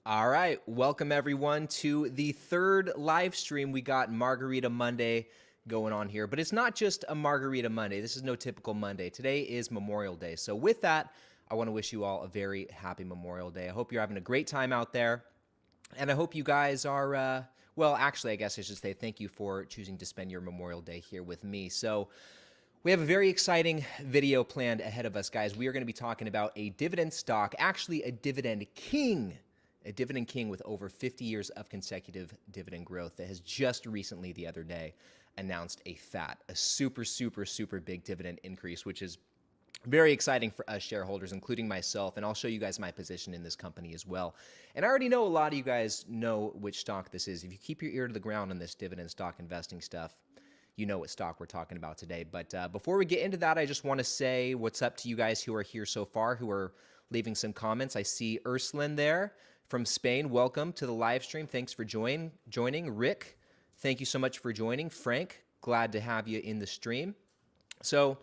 All right, welcome everyone to the third live stream. We got Margarita Monday going on here, but it's not just a Margarita Monday. This is no typical Monday. Today is Memorial Day. So with that, I want to wish you all a very happy Memorial Day. I hope you're having a great time out there. And I hope you guys are, well, actually, I guess I should say thank you for choosing to spend your Memorial Day here with me. So we have a very exciting video planned ahead of us, guys. We are going to be talking about a dividend stock, actually a dividend king with over 50 years of consecutive dividend growth that has just recently, the other day, announced a super big dividend increase, which is very exciting for us shareholders, including myself, and I'll show you guys my position in this company as well. And I already know a lot of you guys know which stock this is. If you keep your ear to the ground on this dividend stock investing stuff, you know what stock we're talking about today. But before we get into that, I just want to say what's up to you guys who are here so far, who are leaving some comments. I see Ursuline there from Spain. Welcome to the live stream. Thanks for joining. Rick, thank you so much for joining. Frank, glad to have you in the stream. So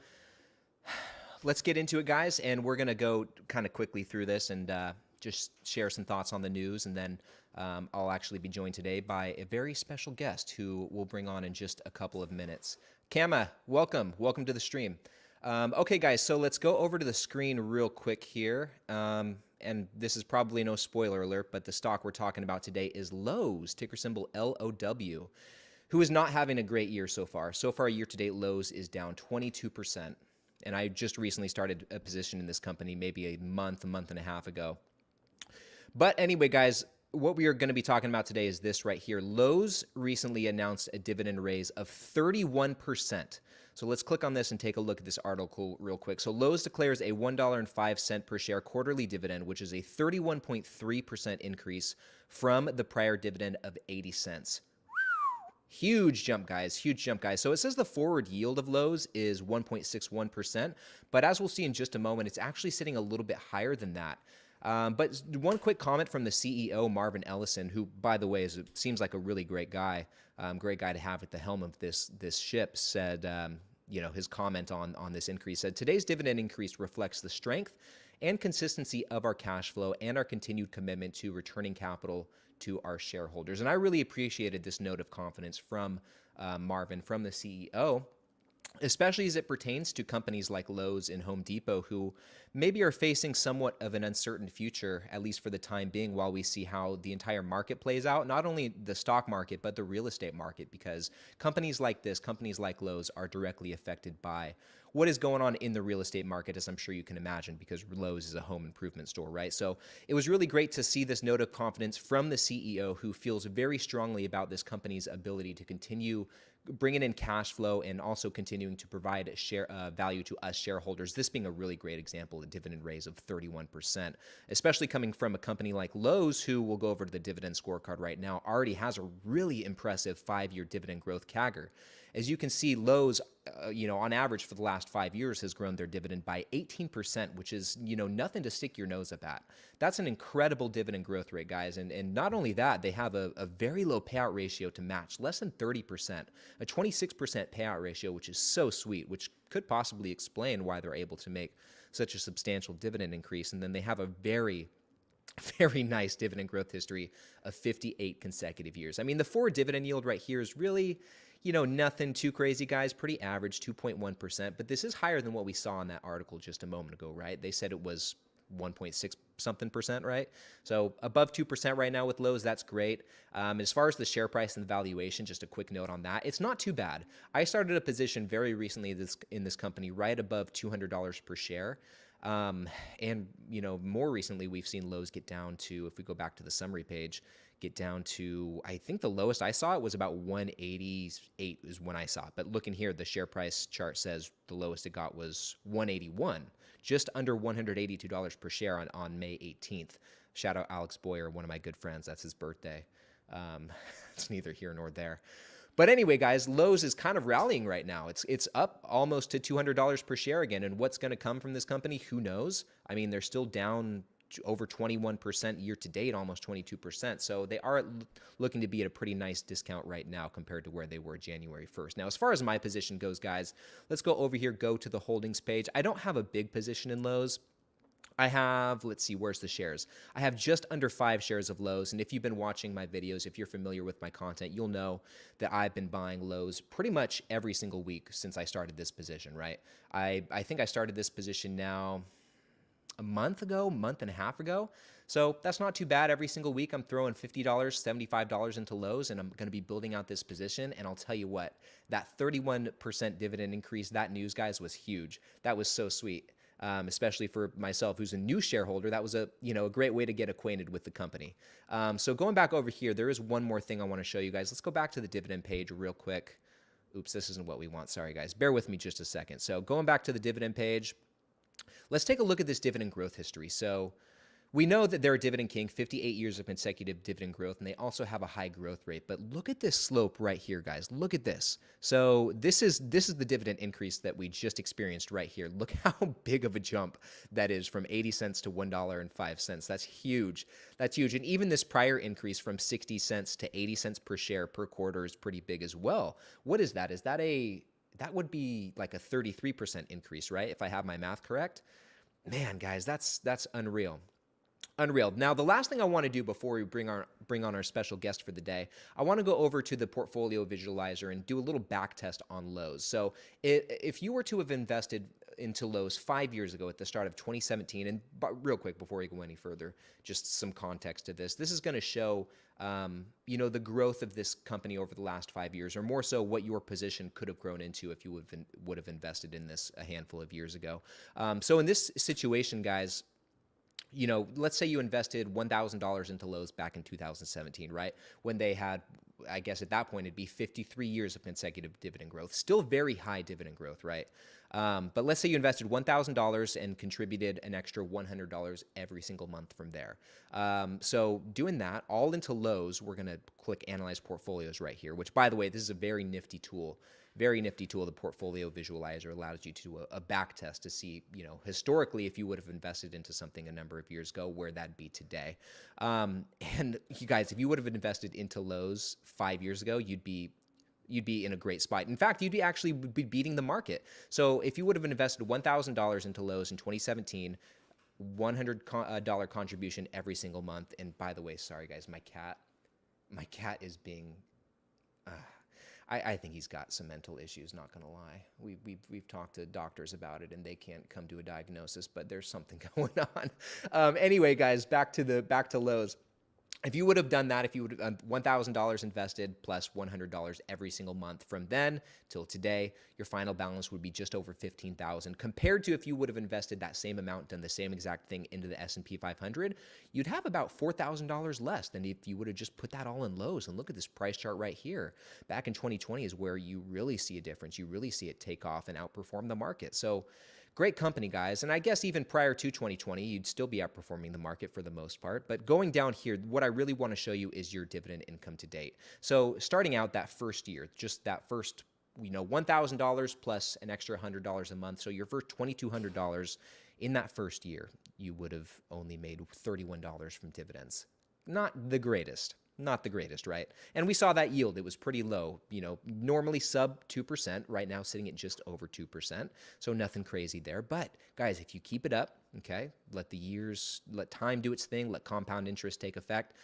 let's get into it, guys, and we're going to go kind of quickly through this and just share some thoughts on the news, and then I'll actually be joined today by a very special guest who we'll bring on in just a couple of minutes. Kama, welcome to the stream. Okay, guys, so let's go over to the screen real quick here. And this is probably no spoiler alert, but the stock we're talking about today is Lowe's, ticker symbol LOW, who is not having a great year so far. So far, year to date, Lowe's is down 22%. And I just recently started a position in this company maybe a month and a half ago. But anyway, guys, what we are going to be talking about today is this right here. Lowe's recently announced a dividend raise of 31%. So let's click on this and take a look at this article real quick. So Lowe's declares a $1.05 per share quarterly dividend, which is a 31.3% increase from the prior dividend of 80 cents. Huge jump, guys. Huge jump, guys. So it says the forward yield of Lowe's is 1.61%, but as we'll see in just a moment, it's actually sitting a little bit higher than that. But one quick comment from the CEO, Marvin Ellison, who, by the way, seems like a really great guy to have at the helm of this ship, said, his comment on this increase said, today's dividend increase reflects the strength and consistency of our cash flow and our continued commitment to returning capital to our shareholders. And I really appreciated this note of confidence from Marvin, from the CEO, especially as it pertains to companies like Lowe's and Home Depot, who maybe are facing somewhat of an uncertain future, at least for the time being, while we see how the entire market plays out, not only the stock market, but the real estate market, because companies like this, companies like Lowe's, are directly affected by what is going on in the real estate market, as I'm sure you can imagine, because Lowe's is a home improvement store, right? So it was really great to see this note of confidence from the CEO, who feels very strongly about this company's ability to continue bringing in cash flow and also continuing to provide value to us shareholders. This being a really great example, a dividend raise of 31%, especially coming from a company like Lowe's, who we'll go over to the dividend scorecard right now, already has a really impressive 5-year dividend growth CAGR. As you can see, Lowe's, on average for the last 5 years has grown their dividend by 18%, which is, nothing to stick your nose up at. That's an incredible dividend growth rate, guys. And not only that, they have a very low payout ratio to match, less than 30%, a 26% payout ratio, which is so sweet, which could possibly explain why they're able to make such a substantial dividend increase. And then they have a very nice dividend growth history of 58 consecutive years. I mean, the forward dividend yield right here is really, nothing too crazy, guys. Pretty average, 2.1%. But this is higher than what we saw in that article just a moment ago, right? They said it was 1.6 something percent, right? So above 2% right now with Lowe's, that's great. As far as the share price and the valuation, just a quick note on that, it's not too bad. I started a position very recently in this company right above $200 per share. And, more recently, we've seen Lowe's get down to, if we go back to the summary page, get down to, I think the lowest I saw it was about 188 is when I saw it. But looking here, the share price chart says the lowest it got was 181, just under $182 per share on May 18th. Shout out Alex Boyer, one of my good friends. That's his birthday. It's neither here nor there. But anyway, guys, Lowe's is kind of rallying right now. It's up almost to $200 per share again. And what's going to come from this company? Who knows? I mean, they're still down over 21% year to date, almost 22%. So they are looking to be at a pretty nice discount right now compared to where they were January 1st. Now, as far as my position goes, guys, let's go over here, go to the holdings page. I don't have a big position in Lowe's. I have, let's see, where's the shares? I have just under 5 shares of Lowe's. And if you've been watching my videos, if you're familiar with my content, you'll know that I've been buying Lowe's pretty much every single week since I started this position, right? I think I started this position now a month ago, month and a half ago. So that's not too bad. Every single week, I'm throwing $50, $75 into Lowe's, and I'm going to be building out this position. And I'll tell you what, that 31% dividend increase, that news, guys, was huge. That was so sweet. Especially for myself, who's a new shareholder. That was a great way to get acquainted with the company. So going back over here, there is one more thing I want to show you guys. Let's go back to the dividend page real quick. Oops, this isn't what we want. Sorry, guys. Bear with me just a second. So going back to the dividend page, let's take a look at this dividend growth history. So we know that they're a dividend king, 58 years of consecutive dividend growth, and they also have a high growth rate. But look at this slope right here, guys. Look at this. So this is the dividend increase that we just experienced right here. Look how big of a jump that is from 80 cents to $1.05. That's huge. That's huge. And even this prior increase from 60 cents to 80 cents per share per quarter is pretty big as well. What is that? That would be like a 33% increase, right? If I have my math correct. Man, guys, that's unreal. Unreal. Now, the last thing I want to do before we bring on our special guest for the day, I want to go over to the portfolio visualizer and do a little back test on Lowe's. So if you were to have invested into Lowe's 5 years ago at the start of 2017, and real quick before we go any further, just some context to this. This is going to show the growth of this company over the last 5 years, or more so what your position could have grown into if you would have invested in this a handful of years ago. So in this situation, guys, let's say you invested $1,000 into Lowe's back in 2017, right? When they had, I guess at that point, it'd be 53 years of consecutive dividend growth. Still very high dividend growth, right? But let's say you invested $1,000 and contributed an extra $100 every single month from there. So doing that all into Lowe's, we're going to click Analyze Portfolios right here, which, by the way, this is a very nifty tool. Very nifty tool. The portfolio visualizer allows you to do a back test to see, historically, if you would have invested into something a number of years ago, where that'd be today. And you guys, if you would have invested into Lowe's 5 years ago, you'd be in a great spot. In fact, you'd actually be beating the market. So if you would have invested $1,000 into Lowe's in 2017, $100 contribution every single month. And by the way, sorry guys, my cat is being. I think he's got some mental issues, not going to lie. We've talked to doctors about it, and they can't come to a diagnosis, but there's something going on. Anyway, guys, back to Lowe's. If you would have done that, if you would have $1,000 invested plus $100 every single month from then till today, your final balance would be just over $15,000. Compared to if you would have invested that same amount, done the same exact thing into the S&P 500, you'd have about $4,000 less than if you would have just put that all in Lowe's. And look at this price chart right here. Back in 2020 is where you really see a difference. You really see it take off and outperform the market. So great company, guys. And I guess even prior to 2020, you'd still be outperforming the market for the most part. But going down here, what I really want to show you is your dividend income to date. So starting out that first year, just that first, $1,000 plus an extra $100 a month. So your first $2,200 in that first year, you would have only made $31 from dividends. Not the greatest. Not the greatest, right? And we saw that yield. It was pretty low, normally sub 2%, right now sitting at just over 2%. So nothing crazy there. But guys, if you keep it up, okay, let time do its thing, let compound interest take effect.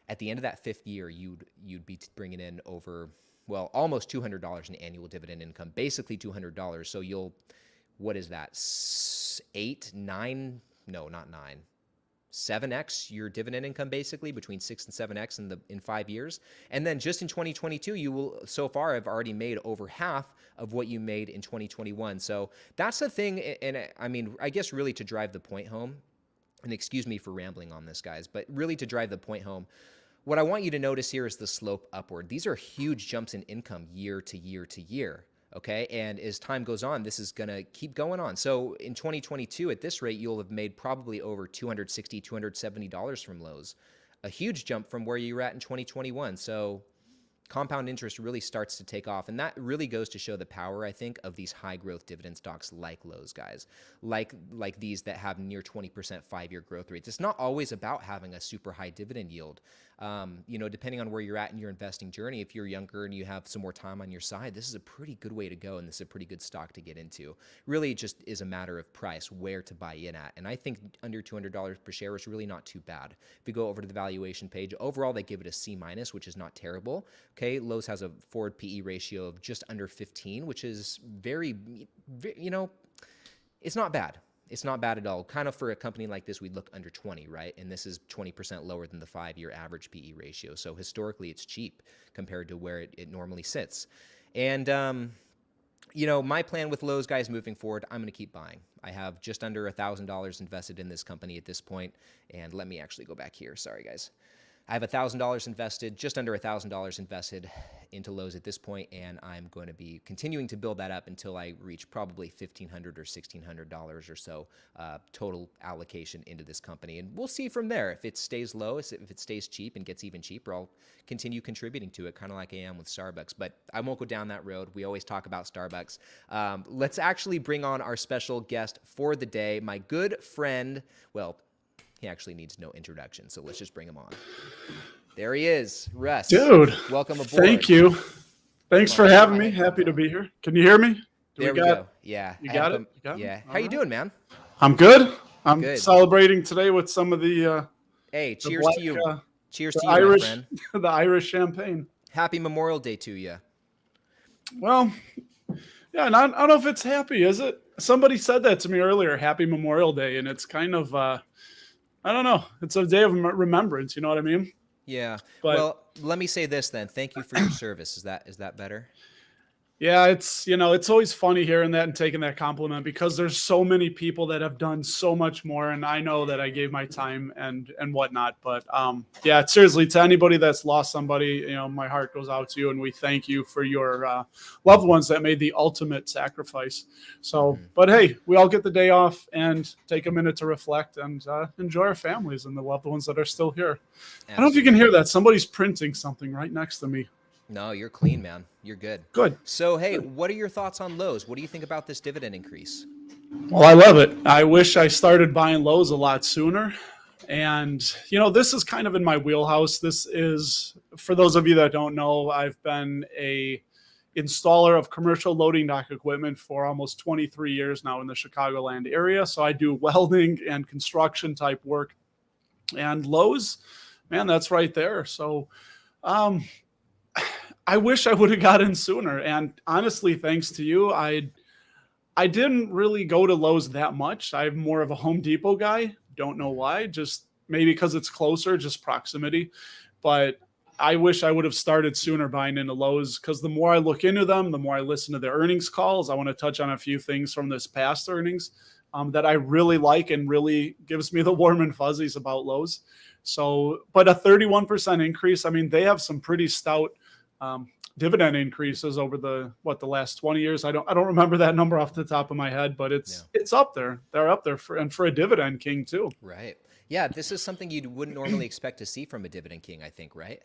At the end of that 5th year, you'd be bringing in over, almost $200 in annual dividend income, basically $200. So what is that? 7x your dividend income, basically between 6 and 7x in 5 years. And then just in 2022, you will so far have already made over half of what you made in 2021. So that's the thing. And I guess really to drive the point home, and excuse me for rambling on this, guys, but really to drive the point home, what I want you to notice here is the slope upward. These are huge jumps in income year to year to year. Okay, and as time goes on, this is going to keep going on. So in 2022, at this rate, you'll have made probably over $260, $270 from Lowe's. A huge jump from where you were at in 2021. So compound interest really starts to take off. And that really goes to show the power, I think, of these high growth dividend stocks like Lowe's, guys, like these that have near 20% 5-year growth rates. It's not always about having a super high dividend yield. Depending on where you're at in your investing journey, if you're younger and you have some more time on your side, this is a pretty good way to go. And this is a pretty good stock to get into. Really, it just is a matter of price, where to buy in at. And I think under $200 per share is really not too bad. If we go over to the valuation page, overall, they give it a C-, which is not terrible. Okay, Lowe's has a forward PE ratio of just under 15, which is very, it's not bad. It's not bad at all. Kind of for a company like this, we'd look under 20, right? And this is 20% lower than the 5-year average PE ratio. So historically, it's cheap compared to where it normally sits. And, my plan with Lowe's, guys, moving forward, I'm going to keep buying. I have just under $1,000 invested in this company at this point. And let me actually go back here. Sorry, guys. I have $1,000 invested, just under $1,000 invested into Lowe's at this point, and I'm going to be continuing to build that up until I reach probably $1,500 or $1,600 or so total allocation into this company. And we'll see from there. If it stays low, if it stays cheap and gets even cheaper, I'll continue contributing to it, kind of like I am with Starbucks. But I won't go down that road. We always talk about Starbucks. Let's actually bring on our special guest for the day, my good friend, he actually needs no introduction, so let's just bring him on. There he is, Russ. Dude, welcome aboard. Thank you. Thanks for having me. Happy to be here. Can you hear me? There we go. Yeah. You got it? Yeah. How you doing, man? I'm good. I'm celebrating today with some of the hey, cheers to you. Cheers to you, Irish, my friend. The Irish champagne. Happy Memorial Day to you. Well, yeah, and I don't know if it's happy, is it? Somebody said that to me earlier, Happy Memorial Day, and it's kind of I don't know. It's a day of remembrance. You know what I mean? Yeah. Well, let me say this then. Thank you for your service. Is that better? Yeah, it's always funny hearing that and taking that compliment because there's so many people that have done so much more, and I know that I gave my time and whatnot. But yeah, seriously, to anybody that's lost somebody, my heart goes out to you, and we thank you for your loved ones that made the ultimate sacrifice. So, but hey, we all get the day off and take a minute to reflect and enjoy our families and the loved ones that are still here. Absolutely. I don't know if you can hear that. Somebody's printing something right next to me. No, you're clean, man. You're good. Good. So, hey, what are your thoughts on Lowe's? What do you think about this dividend increase? Well, I love it. I wish I started buying Lowe's a lot sooner. And, this is kind of in my wheelhouse. This is, for those of you that don't know, I've been a installer of commercial loading dock equipment for almost 23 years now in the Chicagoland area. So I do welding and construction type work. And Lowe's, man, that's right there. So, I wish I would have got in sooner. And honestly, thanks to you, I didn't really go to Lowe's that much. I'm more of a Home Depot guy. Don't know why. Just maybe because it's closer, just proximity. But I wish I would have started sooner buying into Lowe's because the more I look into them, the more I listen to their earnings calls. I want to touch on a few things from this past earnings that I really like and really gives me the warm and fuzzies about Lowe's. So, but a 31% increase. I mean, they have some pretty stout dividend increases over the last 20 years. I don't remember that number off the top of my head, but it's up there. They're up there for a dividend king too. Right. Yeah. This is something you wouldn't normally expect to see from a dividend king, I think, right?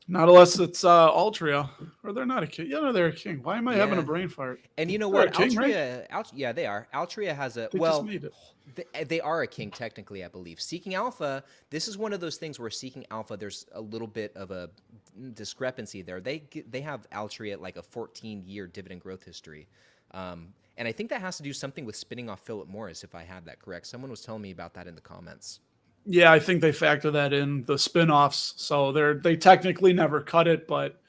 Not unless it's Altria, or they're not a king. Yeah, no, they're a king. Why am I having a brain fart? And you know they're what? King, Altria, right? Yeah, they are. Altria has a they are a king technically, I believe. Seeking Alpha, this is one of those things where Seeking Alpha, there's a little bit of a discrepancy there. They have Altria at like a 14-year dividend growth history. And I think that has to do something with spinning off Philip Morris, if I have that correct. Someone was telling me about that in the comments. Yeah, I think they factor that in the spinoffs. So they technically never cut it, but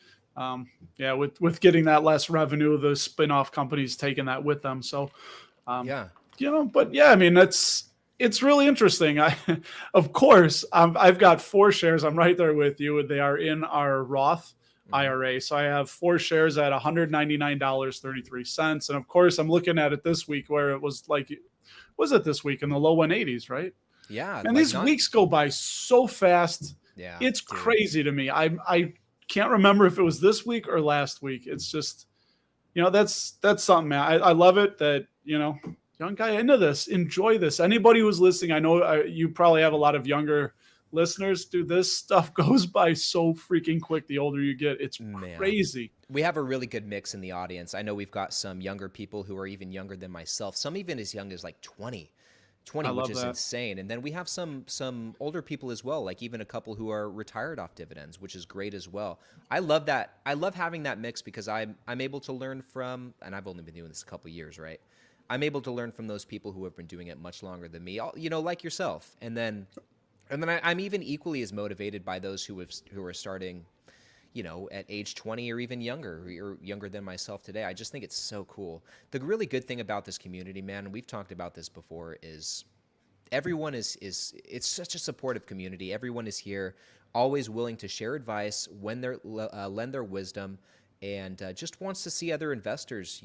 yeah, with getting that less revenue, the spinoff companies taking that with them. So but yeah, I mean it's really interesting. Of course, I've got 4 shares. I'm right there with you. They are in our Roth IRA. So I have 4 shares at $199.33. And of course, I'm looking at it this week where it was this week in the low 180s, right? Yeah. And these weeks go by so fast. Yeah. It's crazy to me. I can't remember if it was this week or last week. It's just, that's something, man. I love it that, young guy into this, enjoy this. Anybody who's listening, I know you probably have a lot of younger listeners, dude, this stuff goes by so freaking quick the older you get. It's Man. crazy. We have a really good mix in the audience. I know we've got some younger people who are even younger than myself, some even as young as like 20, I which love is that. insane. And then we have some older people as well, like even a couple who are retired off dividends, which is great as well. I love that. I love having that mix because I'm able to learn from, and I've only been doing this a couple of years, right? I'm able to learn from those people who have been doing it much longer than me, like yourself. And then I'm even equally as motivated by those who are starting, at age 20 or even younger, or younger than myself today. I just think it's so cool. The really good thing about this community, man, and we've talked about this before, is everyone it's such a supportive community. Everyone is here, always willing to share advice, when they lend their wisdom, and just wants to see other investors,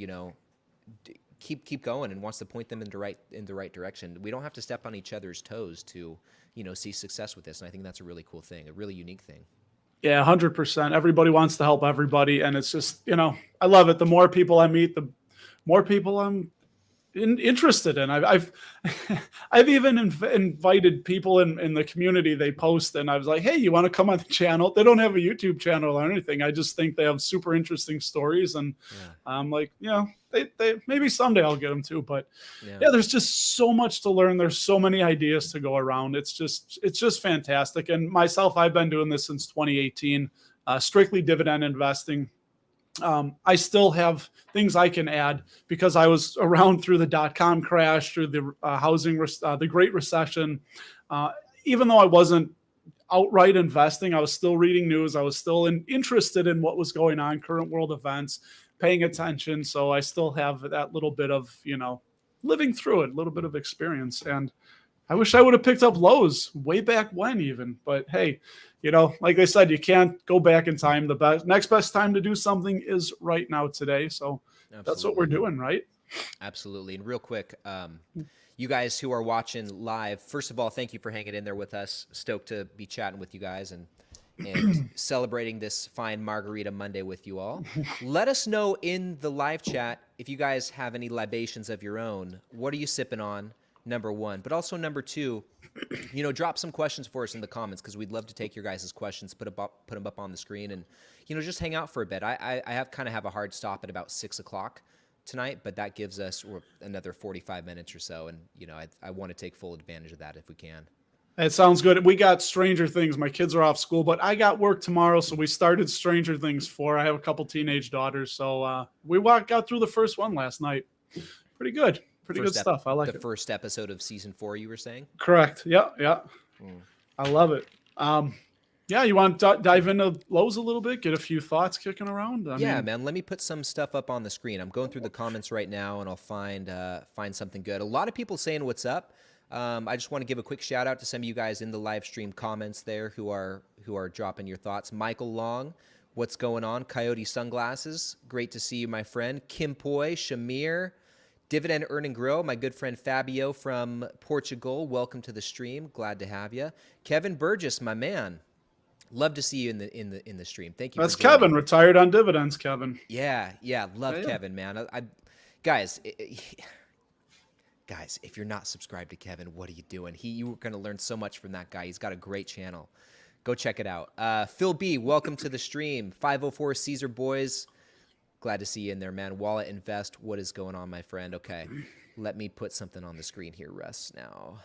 keep going, and wants to point them in the right direction. We don't have to step on each other's toes to, see success with this. And I think that's a really cool thing, a really unique thing. Yeah, 100%. Everybody wants to help everybody. And it's just, I love it. The more people I meet, the more people I'm interested in. I've I've even invited people in the community. They post and I was like, hey, you want to come on the channel? They don't have a YouTube channel or anything. I just think they have super interesting stories. And I'm like, they maybe someday I'll get them too. But there's just so much to learn. There's so many ideas to go around. It's just fantastic. And myself, I've been doing this since 2018, strictly dividend investing. I still have things I can add because I was around through the .com crash, through the the Great Recession. Even though I wasn't outright investing, I was still reading news. I was still interested in what was going on, current world events, paying attention. So I still have that little bit of, living through it, a little bit of experience. And I wish I would have picked up Lowe's way back when even, but hey, like I said, you can't go back in time. The next best time to do something is right now today. So That's what we're doing, right? Absolutely. And real quick, you guys who are watching live, first of all, thank you for hanging in there with us. Stoked to be chatting with you guys and celebrating this fine Margarita Monday with you all. Let us know in the live chat if you guys have any libations of your own. What are you sipping on? Number one, but also number two, drop some questions for us in the comments because we'd love to take your guys' questions, put them up on the screen, and just hang out for a bit. I have a hard stop at about 6 o'clock tonight, but that gives us another 45 minutes or so, and I want to take full advantage of that if we can. It sounds good. We got Stranger Things. My kids are off school, but I got work tomorrow, so we started Stranger Things 4. I have a couple teenage daughters, so we got through the first one last night. Pretty good. Pretty good stuff. I like it. The first episode of season 4, you were saying? Correct. Yeah. I love it. You want to dive into Lowe's a little bit, get a few thoughts kicking around? I mean, man. Let me put some stuff up on the screen. I'm going through the comments right now, and I'll find something good. A lot of people saying what's up. I just want to give a quick shout out to some of you guys in the live stream comments there who are dropping your thoughts. Michael Long, what's going on? Coyote Sunglasses, great to see you, my friend. Kim Poi, Shamir, Dividend Earn and Grow, my good friend Fabio from Portugal. Welcome to the stream. Glad to have you. Kevin Burgess, my man. Love to see you in the stream. Thank you. That's Kevin, retired on dividends, Kevin. Yeah. Love Kevin, man. Guys, if you're not subscribed to Kevin, what are you doing? You're going to learn so much from that guy. He's got a great channel. Go check it out. Phil B, welcome to the stream. 504 Caesar Boys. Glad to see you in there, man. Wallet Invest, what is going on, my friend? Okay, let me put something on the screen here, Russ. Now,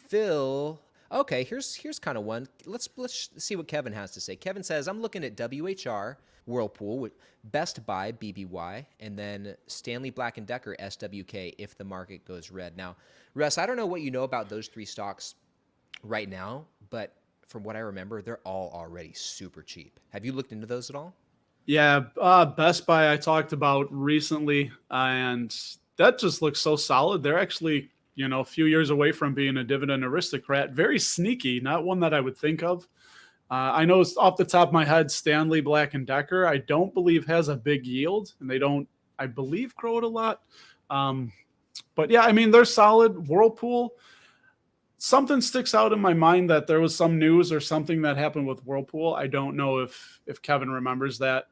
Phil. Okay, here's kind of one. Let's see what Kevin has to say. Kevin says, I'm looking at WHR, Whirlpool, Best Buy, BBY, and then Stanley Black & Decker, SWK, if the market goes red. Now, Russ, I don't know what you know about those three stocks right now, but from what I remember, they're all already super cheap. Have you looked into those at all? Yeah, Best Buy I talked about recently, and that just looks so solid. They're actually, a few years away from being a dividend aristocrat. Very sneaky, not one that I would think of. I know off the top of my head, Stanley Black & Decker, I don't believe has a big yield, and they don't, I believe, grow it a lot. But yeah, I mean, they're solid. Whirlpool, something sticks out in my mind that there was some news or something that happened with Whirlpool. I don't know if Kevin remembers that.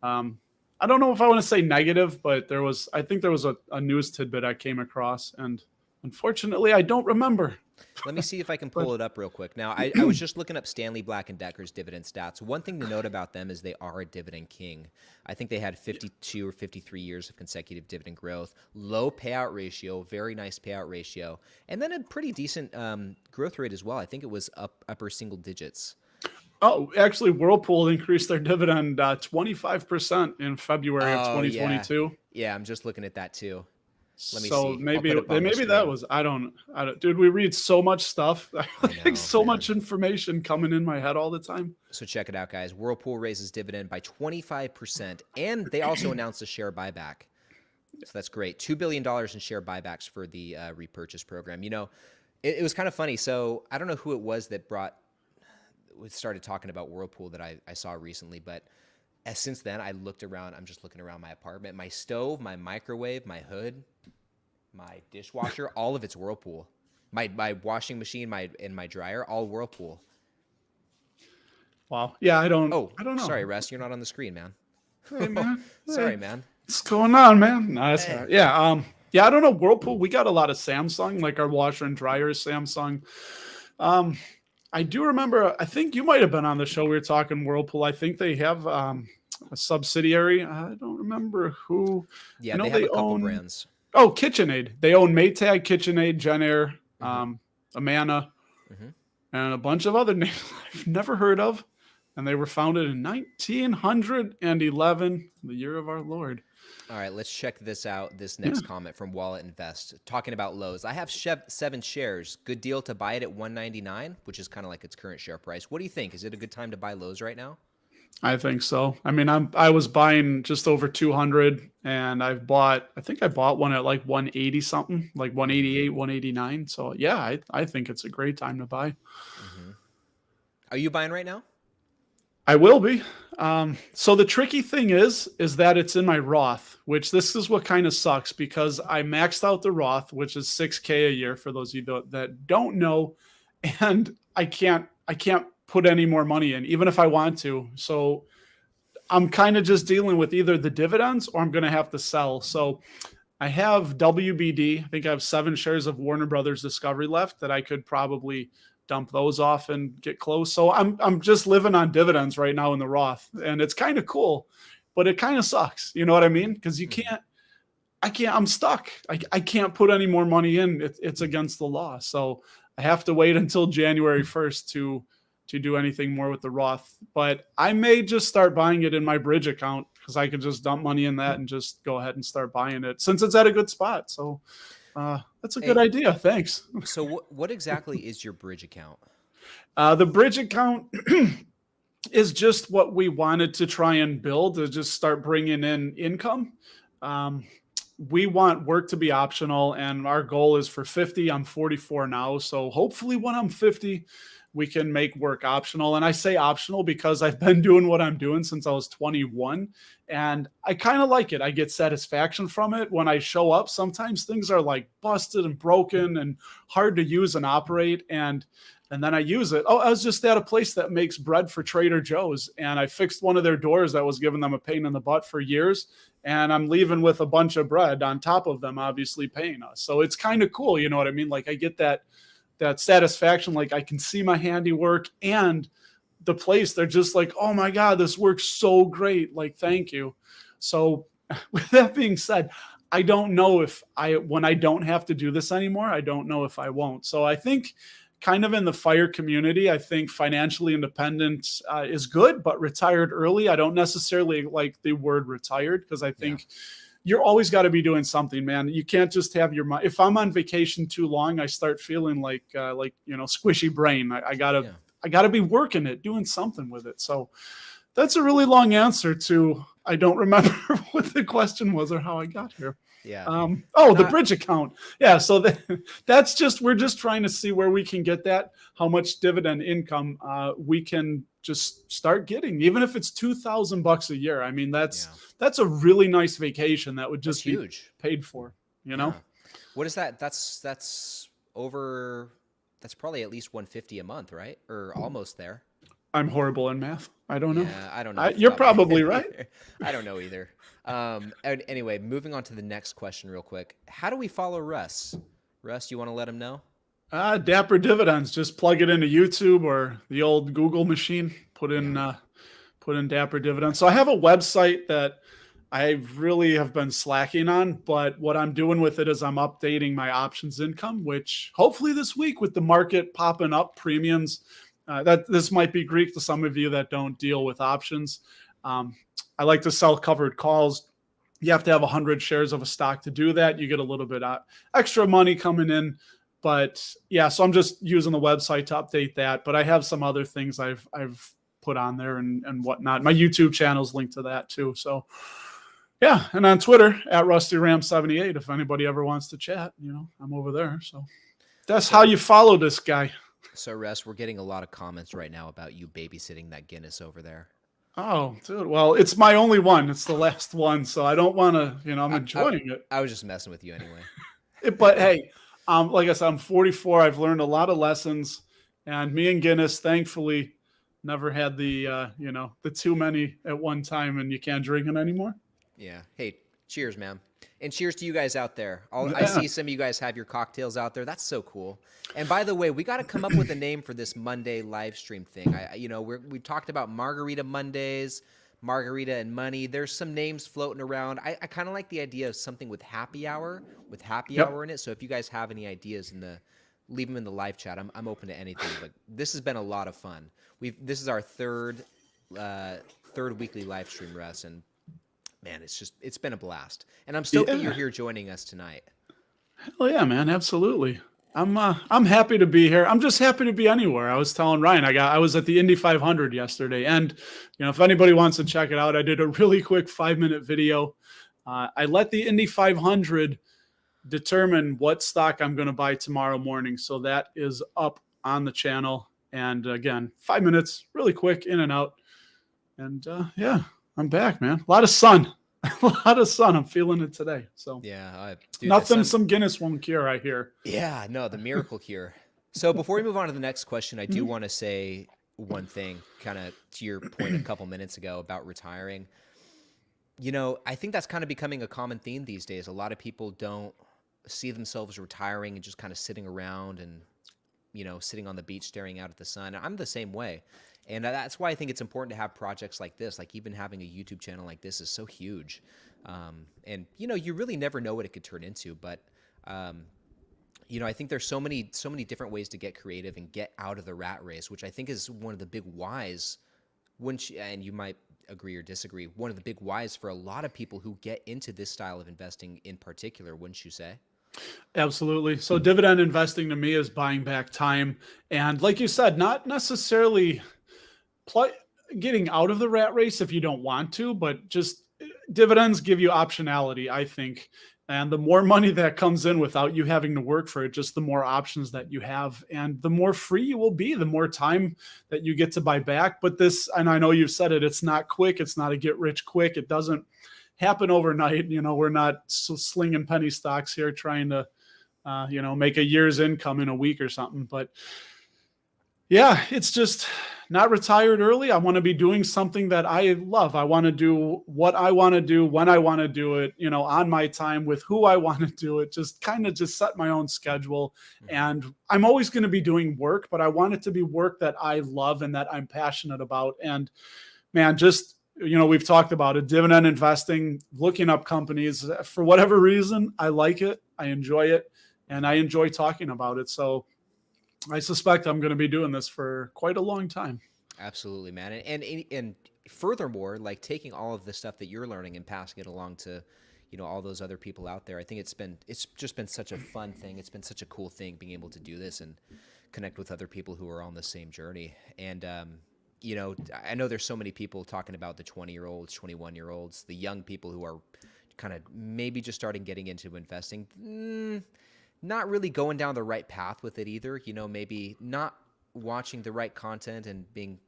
I don't know if I want to say negative, but I think there was a news tidbit I came across, and unfortunately, I don't remember. Let me see if I can pull it up real quick. Now, I was just looking up Stanley Black & Decker's dividend stats. One thing to note about them is they are a dividend king. I think they had 52 or 53 years of consecutive dividend growth, low payout ratio, very nice payout ratio, and then a pretty decent growth rate as well. I think it was upper single digits. Oh, actually, Whirlpool increased their dividend 25% in February of 2022. Yeah, I'm just looking at that too. Let me So see. maybe that was I don't dude, we read so much stuff. Much information coming in my head all the time. So check it out, guys. Whirlpool raises dividend by 25%, and they also announced a share buyback. So that's great. $2 billion in share buybacks for the repurchase program. You know, it was kind of funny. So I don't know who it was that started talking about Whirlpool that I saw recently, but since then I looked around. I'm just looking around my apartment, my stove, my microwave, my hood, my dishwasher, all of it's Whirlpool. My washing machine, my dryer, all Whirlpool. Wow. Yeah, I don't know. Sorry, Russ, you're not on the screen, man. Hey, man. Sorry, man. What's going on, man? No, that's all right. Yeah. I don't know. Whirlpool, we got a lot of Samsung, like our washer and dryer is Samsung. I do remember, I think you might have been on the show. We were talking Whirlpool. I think they have a subsidiary. I don't remember who. Yeah, they have a couple brands. Oh, KitchenAid. They own Maytag, KitchenAid, Genair, Amana, and a bunch of other names I've never heard of. And they were founded in 1911, the year of our Lord. All right, let's check this out. This next comment from Wallet Invest, talking about Lowe's. I have 7 shares. Good deal to buy it at $199, which is kind of like its current share price. What do you think? Is it a good time to buy Lowe's right now? I think so. I mean, I was buying just over 200, and I think I bought one at like 180 something, like 188, 189. So yeah, I think it's a great time to buy. Are you buying right now? I will be. So the tricky thing is that it's in my Roth, which this is what kind of sucks because I maxed out the Roth, which is $6,000 a year for those of you that don't know, and I can't put any more money in, even if I want to. So I'm kind of just dealing with either the dividends or I'm going to have to sell. So I have WBD. I think I have 7 shares of Warner Brothers Discovery left that I could probably dump those off and get close. So I'm just living on dividends right now in the Roth, and it's kind of cool, but it kind of sucks. You know what I mean? Because I'm stuck. I can't put any more money in. It's against the law. So I have to wait until January 1st to do anything more with the Roth. But I may just start buying it in my Bridge account because I could just dump money in that and just go ahead and start buying it since it's at a good spot. So that's a good idea. Thanks. So what exactly is your Bridge account? The Bridge account is just what we wanted to try and build to just start bringing in income. We want work to be optional, and our goal is for 50. I'm 44 now. So hopefully when I'm 50, we can make work optional. And I say optional because I've been doing what I'm doing since I was 21. And I kind of like it. I get satisfaction from it. When I show up, sometimes things are like busted and broken and hard to use and operate. And then I use it. Oh, I was just at a place that makes bread for Trader Joe's, and I fixed one of their doors that was giving them a pain in the butt for years. And I'm leaving with a bunch of bread on top of them, obviously paying us. So it's kind of cool. You know what I mean? Like I get that satisfaction. Like I can see my handiwork and the place. They're just like, oh my God, this works so great. Like, thank you. So with that being said, I don't know if when I don't have to do this anymore, I don't know if I won't. So I think kind of in the fire community, I think financially independent is good, but retired early, I don't necessarily like the word retired because I think you're always got to be doing something, man. You can't just have your mind. If I'm on vacation too long, I start feeling like squishy brain. I gotta be working it, doing something with it. So that's a really long answer to, I don't remember what the question was or how I got here. Yeah. The Bridge account. Yeah. So that's just, we're just trying to see where we can get that, how much dividend income we can just start getting, even if it's $2,000 a year. I mean, that's a really nice vacation that would just be huge, paid for, you know? Yeah. What is that? That's probably at least $150 a month, right? Or almost there. I'm horrible in math. I don't know. Yeah, I don't know. You're probably right. I don't know either. Anyway, moving on to the next question real quick. How do we follow Russ? Russ, you want to let him know? Dapper Dividends. Just plug it into YouTube or the old Google machine. Put in Dapper Dividends. So I have a website that I really have been slacking on, but what I'm doing with it is I'm updating my options income, which hopefully this week with the market popping up premiums, that this might be Greek to some of you that don't deal with options. I like to sell covered calls. You have to have 100 shares of a stock to do that. You get a little bit extra money coming in. But yeah, so I'm just using the website to update that. But I have some other things I've put on there and whatnot. My YouTube channel's linked to that too. So yeah, and on Twitter at RustyRam78. If anybody ever wants to chat, I'm over there. So that's how you follow this guy. So Russ, we're getting a lot of comments right now about you babysitting that Guinness over there. Oh, dude. Well, it's my only one. It's the last one, so I don't want to. I'm enjoying it. I was just messing with you anyway. But hey, like I said, I'm 44. I've learned a lot of lessons, and me and Guinness, thankfully, never had the the too many at one time, and you can't drink it anymore. Yeah. Hey, cheers, man. And cheers to you guys out there. I see some of you guys have your cocktails out there. That's so cool. And by the way, we got to come up with a name for this Monday live stream thing. We talked about Margarita Mondays, Margarita and Money. There's some names floating around. I kind of like the idea of something with happy hour in it. So if you guys have any ideas leave them in the live chat. I'm open to anything. But this has been a lot of fun. This is our third weekly live stream, Russ, and man, it's been a blast. And I'm stoked that you're here joining us tonight. Hell yeah, man. Absolutely. I'm happy to be here. I'm just happy to be anywhere. I was telling Ryan, I was at the Indy 500 yesterday. And, if anybody wants to check it out, I did a really quick 5-minute video. I let the Indy 500 determine what stock I'm going to buy tomorrow morning. So that is up on the channel. And again, 5 minutes, really quick, in and out. And yeah, I'm back, man. A lot of sun. A lot of sun. I'm feeling it today. So yeah, dude, nothing some Guinness won't cure, I hear. Yeah, no, the miracle cure. So before we move on to the next question, I do want to say one thing, kind of to your point a couple minutes ago about retiring. I think that's kind of becoming a common theme these days. A lot of people don't see themselves retiring and just kind of sitting around and, sitting on the beach staring out at the sun. I'm the same way. And that's why I think it's important to have projects like this, like even having a YouTube channel like this is so huge. And, you really never know what it could turn into. But, I think there's so many different ways to get creative and get out of the rat race, which I think is one of the big whys, and you might agree or disagree, one of the big whys for a lot of people who get into this style of investing in particular, wouldn't you say? Absolutely. So dividend investing to me is buying back time. And like you said, not necessarily getting out of the rat race if you don't want to, but just dividends give you optionality, I think. And the more money that comes in without you having to work for it, just the more options that you have and the more free you will be, the more time that you get to buy back. But and I know you've said it, it's not quick. It's not a get rich quick. It doesn't happen overnight. We're not slinging penny stocks here trying to, make a year's income in a week or something. But yeah, it's just not retired early. I want to be doing something that I love. I want to do what I want to do when I want to do it, on my time with who I want to do it, just kind of just set my own schedule. And I'm always going to be doing work, but I want it to be work that I love and that I'm passionate about. And man, just, we've talked about it, dividend investing, looking up companies for whatever reason. I like it. I enjoy it. And I enjoy talking about it. So I suspect I'm going to be doing this for quite a long time. Absolutely, man. And furthermore, like taking all of the stuff that you're learning and passing it along to, all those other people out there. I think it's just been such a fun thing. It's been such a cool thing being able to do this and connect with other people who are on the same journey. And, I know there's so many people talking about the 20-year-olds, 21-year-olds, the young people who are kind of maybe just getting into investing. Not really going down the right path with it either, maybe not watching the right content and being,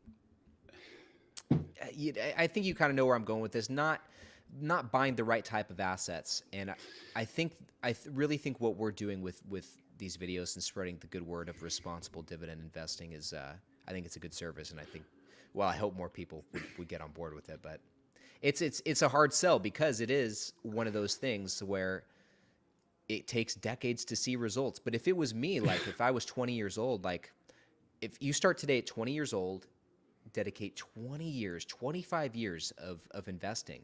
I think you kind of know where I'm going with this, not buying the right type of assets. And I really think what we're doing with these videos and spreading the good word of responsible dividend investing is, I think it's a good service. And I hope more people would get on board with it, but it's a hard sell because it is one of those things where it takes decades to see results. But if it was me, like if I was 20 years old, like if you start today at 20 years old, dedicate 20 years, 25 years of investing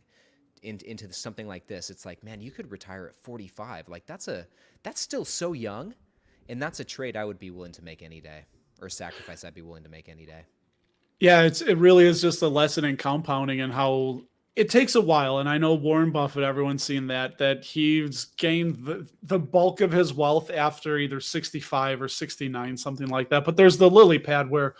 into something like this, it's like, man, you could retire at 45. Like that's still so young. And that's a trade I would be willing to make any day, or a sacrifice I'd be willing to make any day. Yeah, it really is just a lesson in compounding and how it takes a while. And I know Warren Buffett, everyone's seen that he's gained the bulk of his wealth after either 65 or 69, something like that. But there's the lily pad where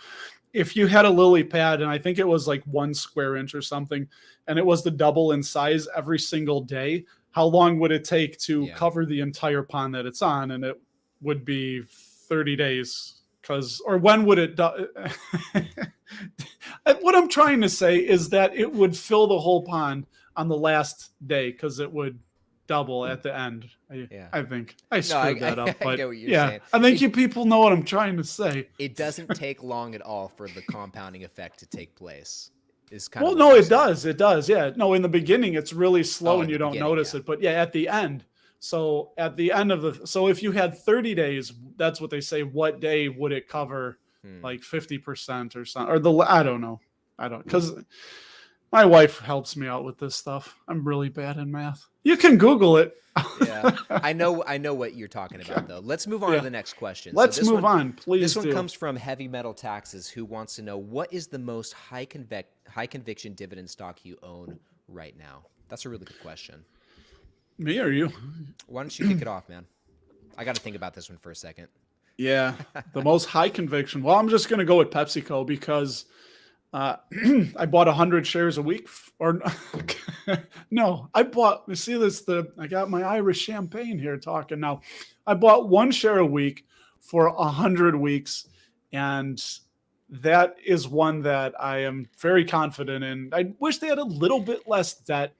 if you had a lily pad, and I think it was like 1 square inch or something, and it was the double in size every single day, how long would it take to cover the entire pond that it's on? And it would be 30 days. Or when would it what I'm trying to say is that it would fill the whole pond on the last day because it would double at the end. I think I screwed that up. But I get what you're saying. I think you people know what I'm trying to say. It doesn't take long at all for the compounding effect to take place. It does. It does. Yeah. No, in the beginning, it's really slow and you don't notice it. But at the end. So at the end of so if you had 30 days, that's what they say. What day would it cover? Like 50% or something, or I don't know. Because my wife helps me out with this stuff. I'm really bad in math. You can Google it. Yeah, I know what you're talking about though. Let's move on to the next question. Let's move on, please. This one comes from Heavy Metal Taxes, who wants to know, what is the most high conviction dividend stock you own right now? That's a really good question. Me or you? Why don't you kick it off, man? I got to think about this one for a second. Yeah, the most high conviction. Well, I'm just going to go with PepsiCo because I bought 100 shares a week. No, I bought. You see this? I got my Irish champagne here talking now. I bought 1 share a week for 100 weeks, and that is one that I am very confident in. I wish they had a little bit less debt,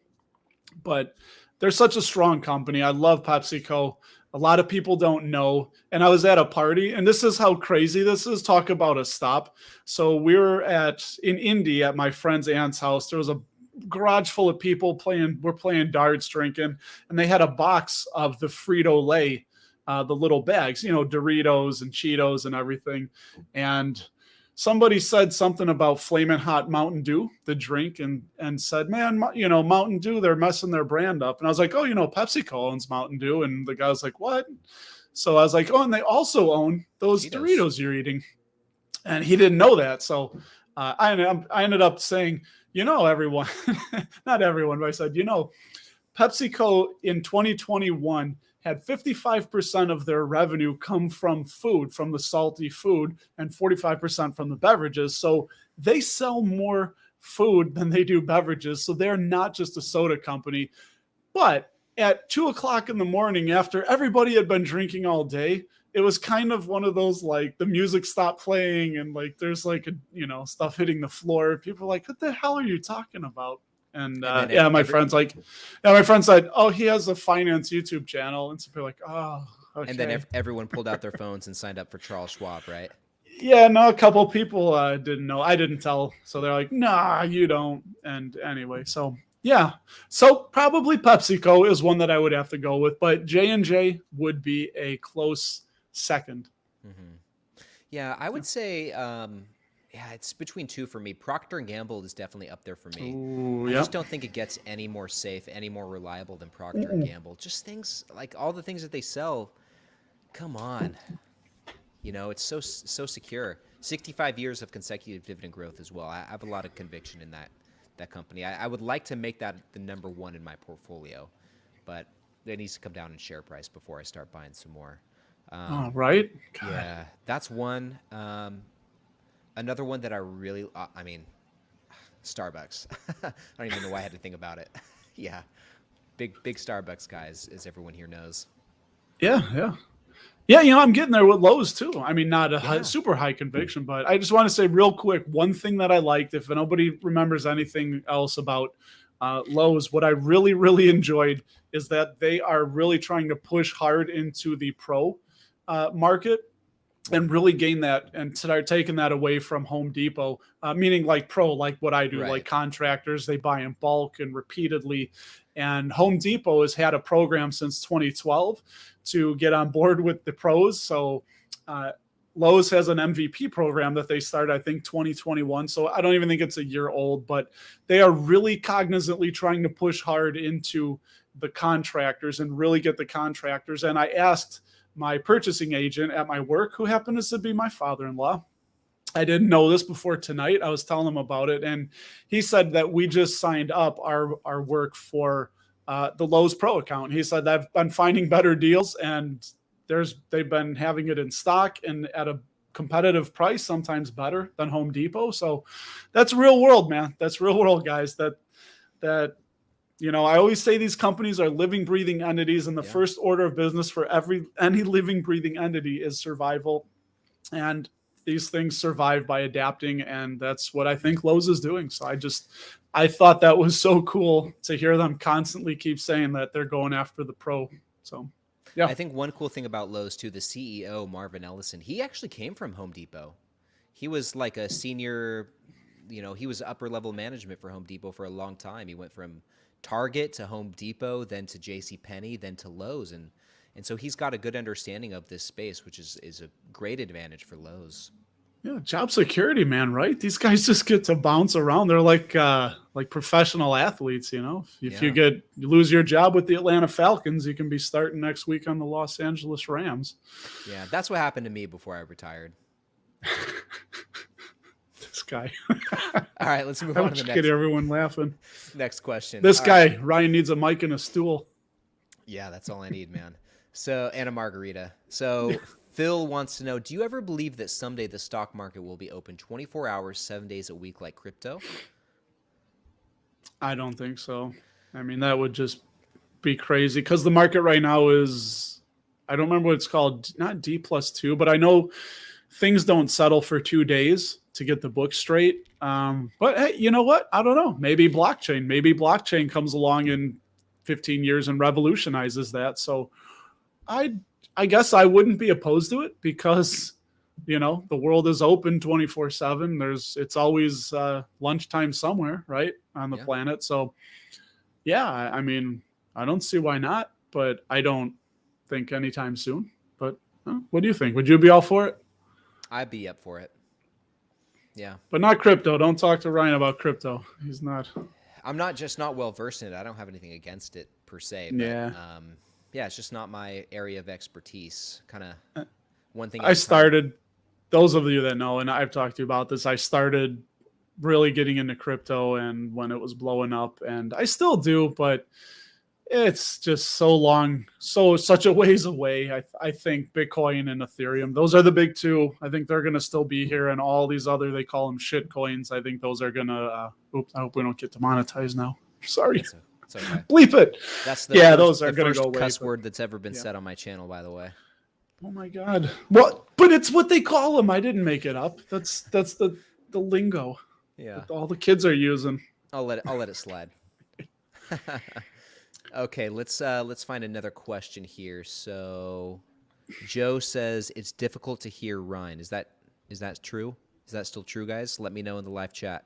but they're such a strong company. I love PepsiCo. A lot of people don't know. And I was at a party, and this is how crazy this is. Talk about a stop. So we were in Indy at my friend's aunt's house. There was a garage full of people we're playing darts, drinking, and they had a box of the Frito-Lay, the little bags, Doritos and Cheetos and everything. And somebody said something about Flamin' Hot Mountain Dew, the drink, and said, man, Mountain Dew, they're messing their brand up. And I was like, PepsiCo owns Mountain Dew. And the guy was like, what? So I was like, and they also own those Doritos you're eating. And he didn't know that. So I ended up saying, everyone, not everyone, but I said, PepsiCo in 2021 had 55% of their revenue come from food, from the salty food, and 45% from the beverages. So they sell more food than they do beverages. So they're not just a soda company. But at 2:00 in the morning, after everybody had been drinking all day, it was kind of one of those, like, the music stopped playing and like there's like stuff hitting the floor. People are like, what the hell are you talking about? And my friend said, oh, he has a finance YouTube channel. And so they're like, oh, okay. And then everyone pulled out their phones and signed up for Charles Schwab, right? Yeah, no, a couple people didn't know. I didn't tell. So they're like, nah, you don't. And anyway, so yeah. So probably PepsiCo is one that I would have to go with. But J&J would be a close second. Mm-hmm. Yeah, I would say... it's between 2 for me. Procter & Gamble is definitely up there for me. Ooh, I just don't think it gets any more safe, any more reliable than Procter & Gamble. Just things, like all the things that they sell, come on. It's so secure. 65 years of consecutive dividend growth as well. I have a lot of conviction in that company. I would like to make that the number 1 in my portfolio, but it needs to come down in share price before I start buying some more. Right? God. Yeah, that's one. Another one that I really, Starbucks. I don't even know why I had to think about it. Yeah. Big Starbucks guys, as everyone here knows. Yeah. Yeah, I'm getting there with Lowe's too. I mean, not a super high conviction, but I just want to say real quick, one thing that I liked, if nobody remembers anything else about Lowe's, what I really, really enjoyed is that they are really trying to push hard into the pro market. and really gain that and start taking that away from Home Depot, meaning like pro, like what I do, Right. like contractors, they buy in bulk and repeatedly. And Home Depot has had a program since 2012 to get on board with the pros. So Lowe's has an MVP program that they started, I think, 2021. So I don't even think it's a year old, but they are really cognizantly trying to push hard into the contractors and really get the contractors. And I asked my purchasing agent at my work, who happens to be my father-in-law. I didn't know this before tonight. I was telling him about it, and he said that we just signed up our work for the Lowe's Pro account. He said that I've been finding better deals, and they've been having it in stock and at a competitive price, sometimes better than Home Depot. So that's real world, man. That's real world, guys. That I always say these companies are living, breathing entities, and the first order of business for any living, breathing entity is survival. And these things survive by adapting, and that's what I think Lowe's is doing. So I thought that was so cool to hear them constantly keep saying that they're going after the pro. So, yeah. I think one cool thing about Lowe's too, the CEO, Marvin Ellison, he actually came from Home Depot. He was like a senior, he was upper level management for Home Depot for a long time. He went from Target to Home Depot, then to JCPenney, then to Lowe's. And so he's got a good understanding of this space, which is a great advantage for Lowe's. Yeah, job security, man, right? These guys just get to bounce around. They're like professional athletes, If you lose your job with the Atlanta Falcons, you can be starting next week on the Los Angeles Rams. Yeah, that's what happened to me before I retired. This guy. All right, let's move on to the next. Get everyone laughing. Next question. This guy, Ryan, needs a mic and a stool. Yeah, that's all I need, man. So, and a margarita. So, Phil wants to know, do you ever believe that someday the stock market will be open 24 hours, 7 days a week like crypto? I don't think so. I mean, that would just be crazy because the market right now is, I don't remember what it's called, not D+2, but I know things don't settle for 2 days to get the book straight. But hey, you know what? I don't know. Maybe blockchain comes along in 15 years and revolutionizes that. So I guess I wouldn't be opposed to it because, the world is open 24/7. It's always lunchtime somewhere, right, on the planet. So, yeah, I mean, I don't see why not, but I don't think anytime soon. But what do you think? Would you be all for it? I'd be up for it. Yeah. But not crypto. Don't talk to Ryan about crypto. He's not. I'm not well versed in it. I don't have anything against it per se. But, yeah, it's just not my area of expertise. Kind of one thing. Those of you that know, and I've talked to you about this, I started really getting into crypto and when it was blowing up, and I still do, but it's just such a ways away. I think Bitcoin and Ethereum, those are the big two. I think they're going to still be here, and all these other, they call them shit coins. I think those are going to, I hope we don't get demonetized now. Sorry. It's okay. Bleep it. That's those are going to go away. Cuss word that's ever been said on my channel, by the way. Oh my God. What? But it's what they call them. I didn't make it up. That's the lingo. Yeah. That all the kids are using. I'll let it slide. Okay, let's find another question here. So Joe says it's difficult to hear Ryan. Is that true? Is that still true, guys? Let me know in the live chat.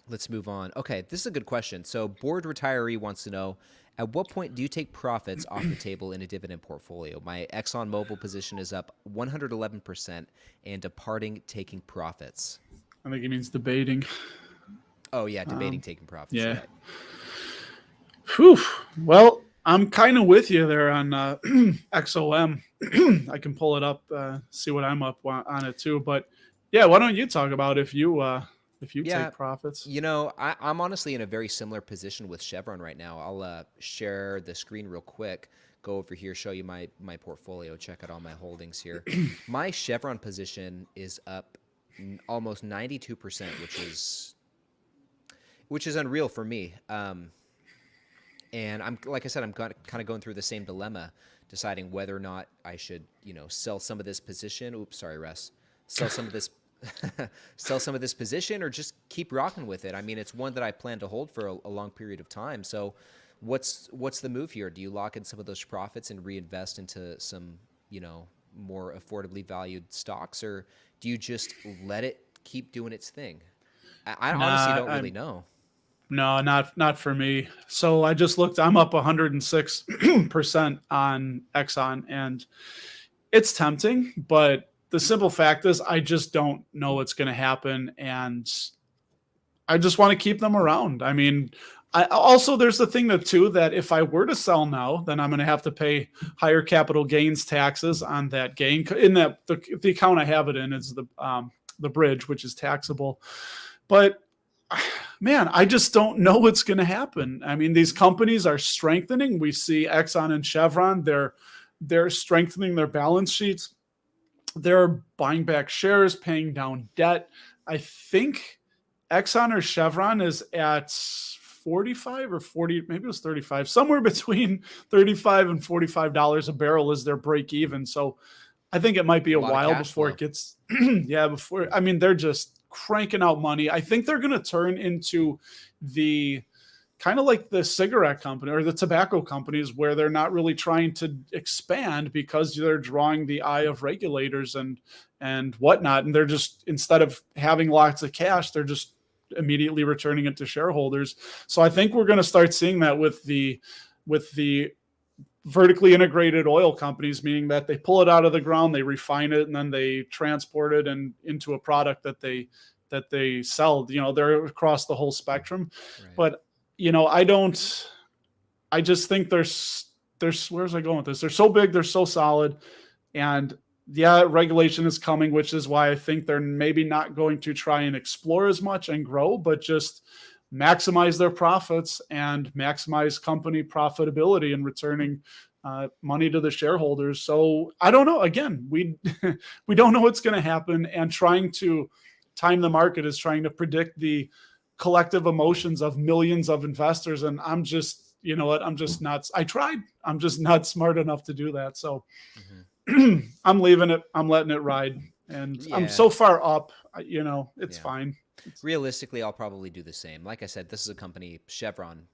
Let's move on. Okay, this is a good question. So bored retiree wants to know, at what point do you take profits off the table in a dividend portfolio? My ExxonMobil position is up 111% and departing taking profits. I think he means debating. Oh, yeah, debating taking profits. Yeah. Right. Whew. Well, I'm kind of with you there on XOM. I can pull it up, see what I'm up on it too. But yeah, why don't you talk about if you take profits? I'm honestly in a very similar position with Chevron right now. I'll share the screen real quick, go over here, show you my portfolio, check out all my holdings here. My Chevron position is up almost 92%, which is unreal for me. And I'm kind of going through the same dilemma, deciding whether or not I should, sell some of this position. Oops, sorry, Russ. Sell some of this position, or just keep rocking with it. I mean, it's one that I plan to hold for a long period of time. So, what's the move here? Do you lock in some of those profits and reinvest into some, more affordably valued stocks, or do you just let it keep doing its thing? I honestly Nah, don't really know. no, not for me. So I just looked. I'm up 106% on Exxon, and it's tempting, but the simple fact is, I just don't know what's going to happen, and I just want to keep them around. I mean, I also, there's the thing that too, that if I were to sell now, then I'm going to have to pay higher capital gains taxes on that gain. In that the account I have it in is the bridge, which is taxable. But man, I just don't know what's going to happen. I mean, these companies are strengthening. We see Exxon and Chevron, they're strengthening their balance sheets. They're buying back shares, paying down debt. I think Exxon or Chevron is at 45 or 40, maybe it was 35, somewhere between 35 and $45 a barrel is their break even. So I think it might be a lot of while cash before flow. it gets, yeah, before, I mean, they're just cranking out money. I think they're going to turn into the kind of like the cigarette company or the tobacco companies, where they're not really trying to expand because they're drawing the eye of regulators and whatnot. And they're just, instead of having lots of cash, they're just immediately returning it to shareholders. So I think we're going to start seeing that with the vertically integrated oil companies, meaning that they pull it out of the ground, they refine it, and then they transport it and into a product that they sell. You know, they're across the whole spectrum. Right. But you know, I just think there's where's I going with this? They're so big, they're so solid, and yeah, regulation is coming, which is why I think they're maybe not going to try and explore as much and grow, but just maximize their profits and maximize company profitability and returning money to the shareholders. So I don't know. Again, we we don't know what's going to happen, and trying to time the market is trying to predict the collective emotions of millions of investors. And I'm just, you know what? I'm just not. I tried. I'm just not smart enough to do that. So I'm leaving it. I'm letting it ride, and I'm so far up. You know, it's fine. Realistically, I'll probably do the same. Like I said, this is a company, Chevron.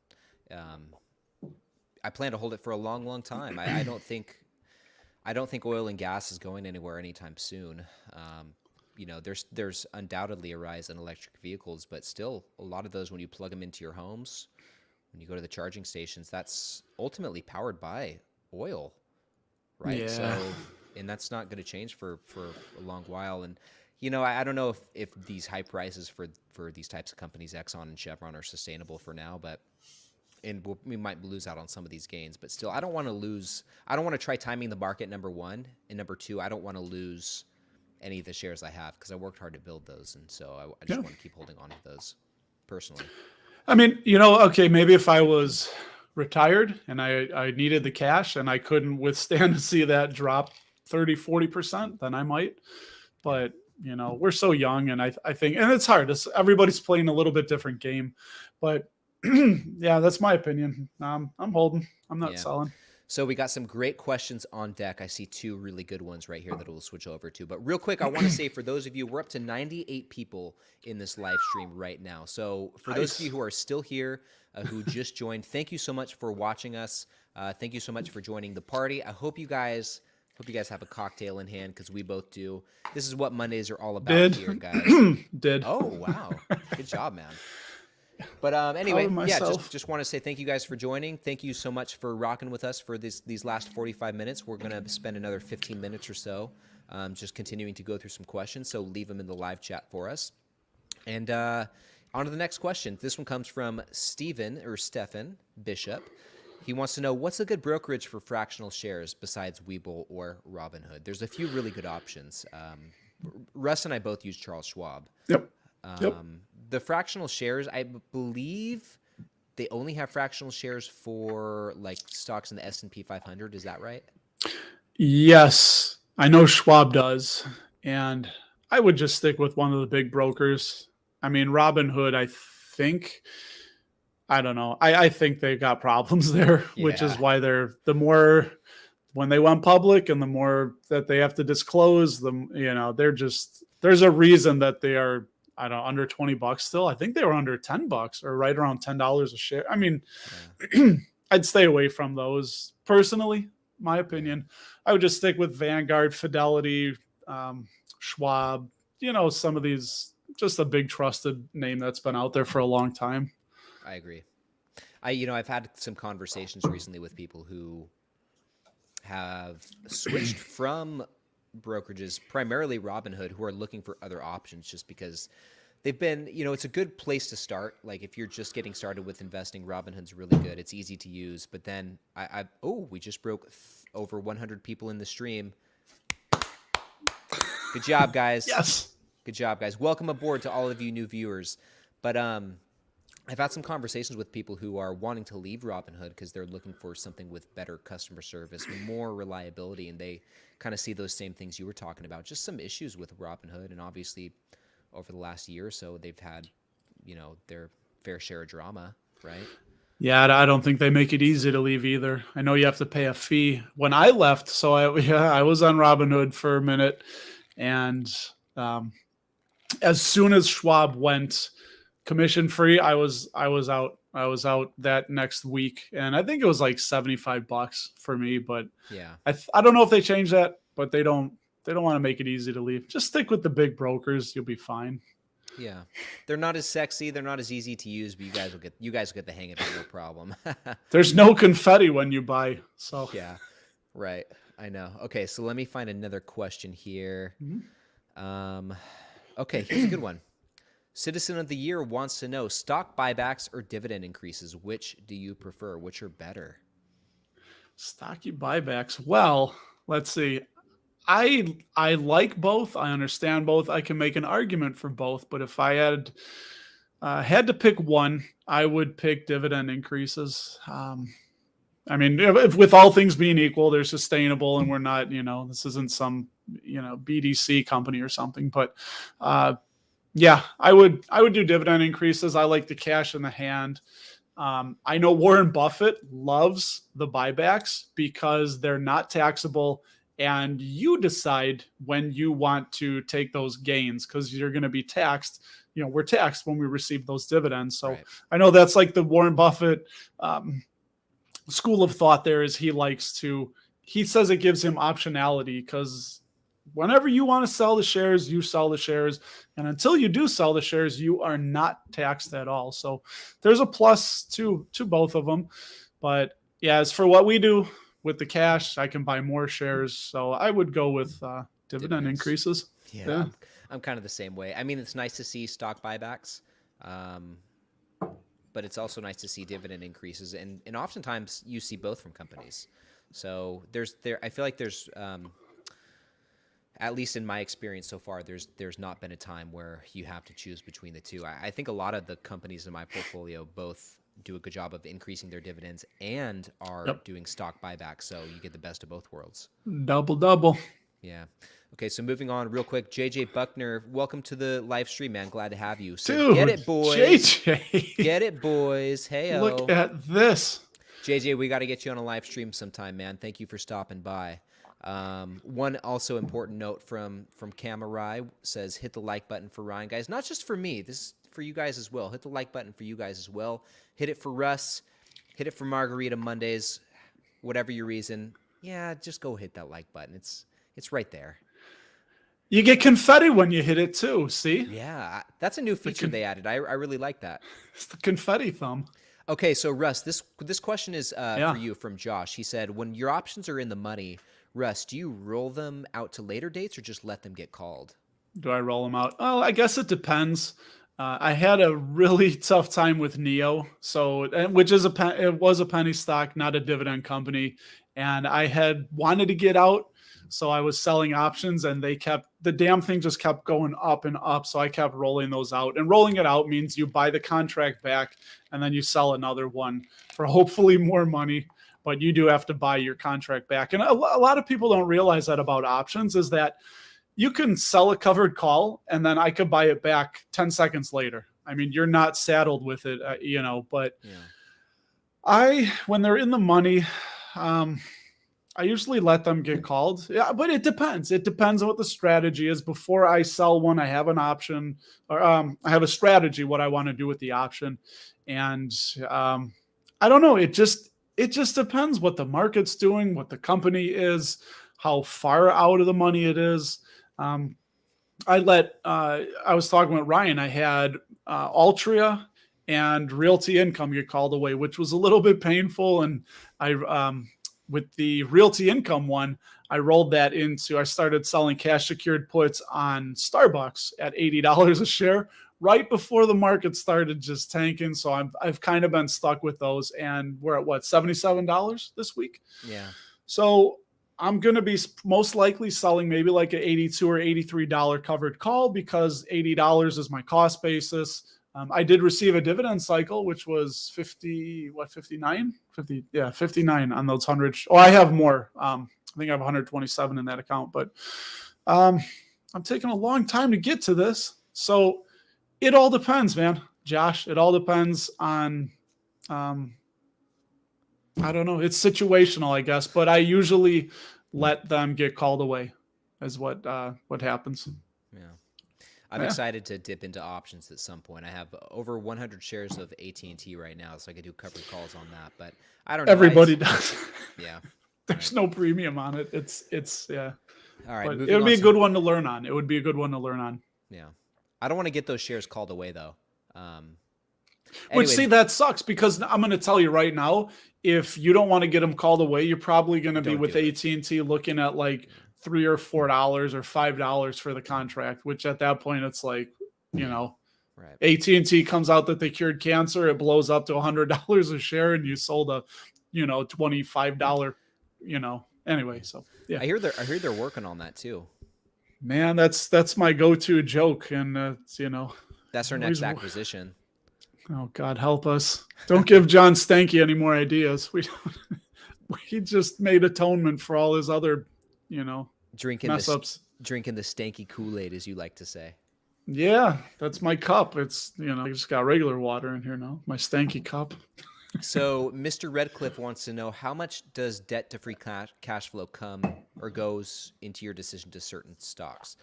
I plan to hold it for a long, long time. I don't think oil and gas is going anywhere anytime soon. You know, there's undoubtedly a rise in electric vehicles, but still, a lot of those, when you plug them into your homes, when you go to the charging stations, that's ultimately powered by oil, right? Yeah. So, and that's not going to change for a long while. And you know, I don't know if these high prices for these types of companies, Exxon and Chevron, are sustainable for now, but we might lose out on some of these gains. But still, I don't want to lose. I don't want to try timing the market, number one, and number two, I don't want to lose any of the shares I have because I worked hard to build those, and so I just want to keep holding on to those personally. I mean, you know, okay, maybe if I was retired and I needed the cash and I couldn't withstand to see that drop 30-40%, then I might. But you know, we're so young, and I think, and it's hard. Everybody's playing a little bit different game, but yeah, that's my opinion. I'm holding. I'm not selling. So we got some great questions on deck. I see two really good ones right here that we'll switch over to. But real quick, I want to say, for those of you, we're up to 98 people in this live stream right now. So for those of you who are still here, who just joined, thank you so much for watching us. Thank you so much for joining the party. I hope you guys have a cocktail in hand, because we both do. This is what Mondays are all about here, guys. Did. Oh, wow. Good job, man. But anyway, just want to say thank you guys for joining. Thank you so much for rocking with us for these last 45 minutes. We're going to spend another 15 minutes or so just continuing to go through some questions, so leave them in the live chat for us. And on to the next question. This one comes from Stephen Bishop. He wants to know, what's a good brokerage for fractional shares besides Webull or Robinhood? There's a few really good options. Russ and I both use Charles Schwab. Yep. The fractional shares, I believe they only have fractional shares for like stocks in the S&P 500. Is that right? Yes, I know Schwab does, and I would just stick with one of the big brokers. I mean, Robinhood, I don't know. I think they've got problems there, which is why the more when they went public and the more that they have to disclose them, you know, there's a reason that they are, I don't know, under $20 still. I think they were under $10 or right around $10 a share. I mean, I'd stay away from those personally. my opinion. I would just stick with Vanguard, Fidelity, Schwab, some of these, just a big trusted name that's been out there for a long time. I agree. I've had some conversations recently with people who have switched from brokerages, primarily Robinhood, who are looking for other options just because they've been, it's a good place to start. Like if you're just getting started with investing, Robinhood's really good. It's easy to use. But then we just broke over 100 people in the stream. Good job, guys. Yes. Good job, guys. Welcome aboard to all of you new viewers. But I've had some conversations with people who are wanting to leave Robinhood because they're looking for something with better customer service, more reliability, and they kind of see those same things you were talking about. Just some issues with Robinhood, and obviously over the last year or so, they've had, their fair share of drama, right? Yeah, I don't think they make it easy to leave either. I know you have to pay a fee. When I left, so I was on Robinhood for a minute, and as soon as Schwab went commission free, I was out. I was out that next week, and I think it was like $75 for me. But yeah, I don't know if they changed that, but they don't want to make it easy to leave. Just stick with the big brokers. You'll be fine. Yeah, they're not as sexy. They're not as easy to use, but you guys will get the hang of it, no problem. There's no confetti when you buy. So yeah, right. I know. Okay, so let me find another question here. Mm-hmm. Okay, here's a good one. Citizen of the Year wants to know stock buybacks or dividend increases. Which do you prefer? Which are better? Stocky buybacks. Well, let's see. I like both. I understand both. I can make an argument for both. But if I had to pick one, I would pick dividend increases. I mean, if with all things being equal, they're sustainable, and we're not, this isn't some, BDC company or something. But yeah, I would do dividend increases. I like the cash in the hand. I know Warren Buffett loves the buybacks because they're not taxable, and you decide when you want to take those gains because you're going to be taxed. We're taxed when we receive those dividends. So right. I know that's like the Warren Buffett school of thought there is he says it gives him optionality because whenever you want to sell the shares, you sell the shares. And until you do sell the shares, you are not taxed at all. So there's a plus to both of them. But yeah, as for what we do with the cash, I can buy more shares. So I would go with dividend increases. Yeah. I'm kind of the same way. I mean, it's nice to see stock buybacks, but it's also nice to see dividend increases. And oftentimes you see both from companies. So I feel like there's, at least in my experience so far, there's not been a time where you have to choose between the two. I think a lot of the companies in my portfolio both do a good job of increasing their dividends and are doing stock buybacks. So you get the best of both worlds. Double. Yeah. Okay, so moving on real quick. JJ Buckner, welcome to the live stream, man. Glad to have you. So dude, get it, boys. JJ. Get it, boys. Hey-o. Look at this. JJ, we got to get you on a live stream sometime, man. Thank you for stopping by. One also important note from Camarai says, hit the like button for Ryan, guys. Not just for me. This is for you guys as well. Hit the like button for you guys as well. Hit it for Russ. Hit it for Margarita Mondays. Whatever your reason. Yeah, just go hit that like button. It's right there. You get confetti when you hit it too. See? Yeah, that's a new feature they added. I really like that. It's the confetti thumb. Okay, so Russ, this question is for you from Josh. He said, when your options are in the money, Russ, do you roll them out to later dates or just let them get called? Do I roll them out? Oh, I guess it depends. I had a really tough time with NEO, which is it was a penny stock, not a dividend company, and I had wanted to get out, so I was selling options, and the damn thing just kept going up and up, so I kept rolling those out. And rolling it out means you buy the contract back, and then you sell another one for hopefully more money. But you do have to buy your contract back. And a lot of people don't realize that about options is that you can sell a covered call and then I could buy it back 10 seconds later. I mean, you're not saddled with it, but yeah. When they're in the money, I usually let them get called. Yeah, but it depends. It depends on what the strategy is. Before I sell one, I have an option or I have a strategy, what I want to do with the option. And I don't know. it just depends what the market's doing, what the company is, how far out of the money it is. I was talking with Ryan. I had Altria and Realty Income get called away, which was a little bit painful. And with the Realty Income one, I started selling cash secured puts on Starbucks at $80 a share right before the market started just tanking. So I've kind of been stuck with those, and we're at what, $77 this week. Yeah. So I'm going to be most likely selling maybe like an $82 or $83 covered call, because $80 is my cost basis. I did receive a dividend cycle, which was 59 on those 100. Oh, I have more. I think I have 127 in that account, but I'm taking a long time to get to this. So it all depends, man. Josh, it all depends on, I don't know. It's situational, I guess, but I usually let them get called away is what happens. Yeah. I'm excited to dip into options at some point. I have over 100 shares of AT&T right now, so I could do covered calls on that, but I don't know. Everybody does. Yeah. There's no premium on it. It's yeah. All right. But it would be a good one to learn on. It would be a good one to learn on. Yeah. I don't want to get those shares called away though. Which, see, that sucks, because I'm going to tell you right now, if you don't want to get them called away, you're probably going to be with AT&T looking at like $3 or $4 or $5 for the contract, which at that point it's like, right. AT&T comes out that they cured cancer, it blows up to $100 a share, and you sold a, $25, anyway. So yeah, I hear they're working on that too. Man, that's my go-to joke, and that's our next acquisition. Oh, God help us. Don't give John Stanky any more ideas. We just made atonement for all his other, mess ups. Drinking the stanky Kool-Aid, as you like to say. Yeah, that's my cup. It's, I just got regular water in here now. My stanky cup. So Mr. Redcliffe wants to know, how much does debt to free cash flow come or goes into your decision to certain stocks?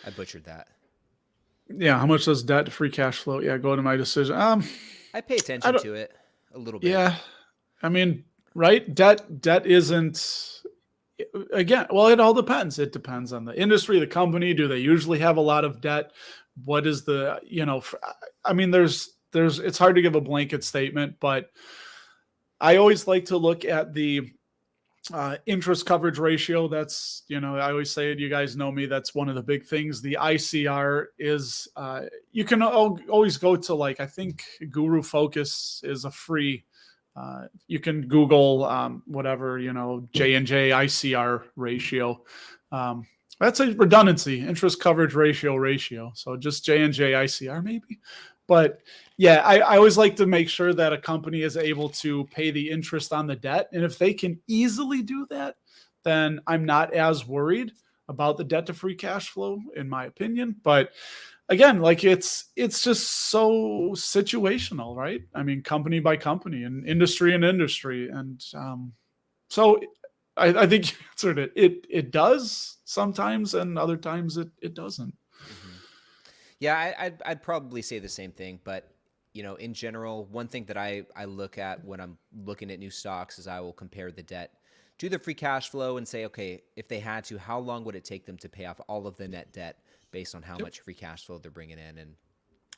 I butchered that. Yeah, how much does debt to free cash flow? Yeah, go to my decision. I pay attention to it a little bit. Yeah, I mean, right? Debt isn't. Again, well, it all depends. It depends on the industry, the company. Do they usually have a lot of debt? What is the I mean, there's. It's hard to give a blanket statement, but I always like to look at the interest coverage ratio. That's, I always say it, you guys know me, that's one of the big things. The ICR is, you can always go to, like, I think Guru Focus is a free, you can Google whatever, J&J ICR ratio. That's a redundancy, interest coverage ratio. So just J&J ICR maybe. But yeah, I always like to make sure that a company is able to pay the interest on the debt. And if they can easily do that, then I'm not as worried about the debt to free cash flow, in my opinion. But again, like it's just so situational, right? I mean, company by company and industry. And so I think you answered it. It does sometimes, and other times it doesn't. Yeah, I'd probably say the same thing, but in general, one thing that I look at when I'm looking at new stocks is I will compare the debt to the free cash flow and say, okay, if they had to, how long would it take them to pay off all of the net debt based on how much free cash flow they're bringing in? And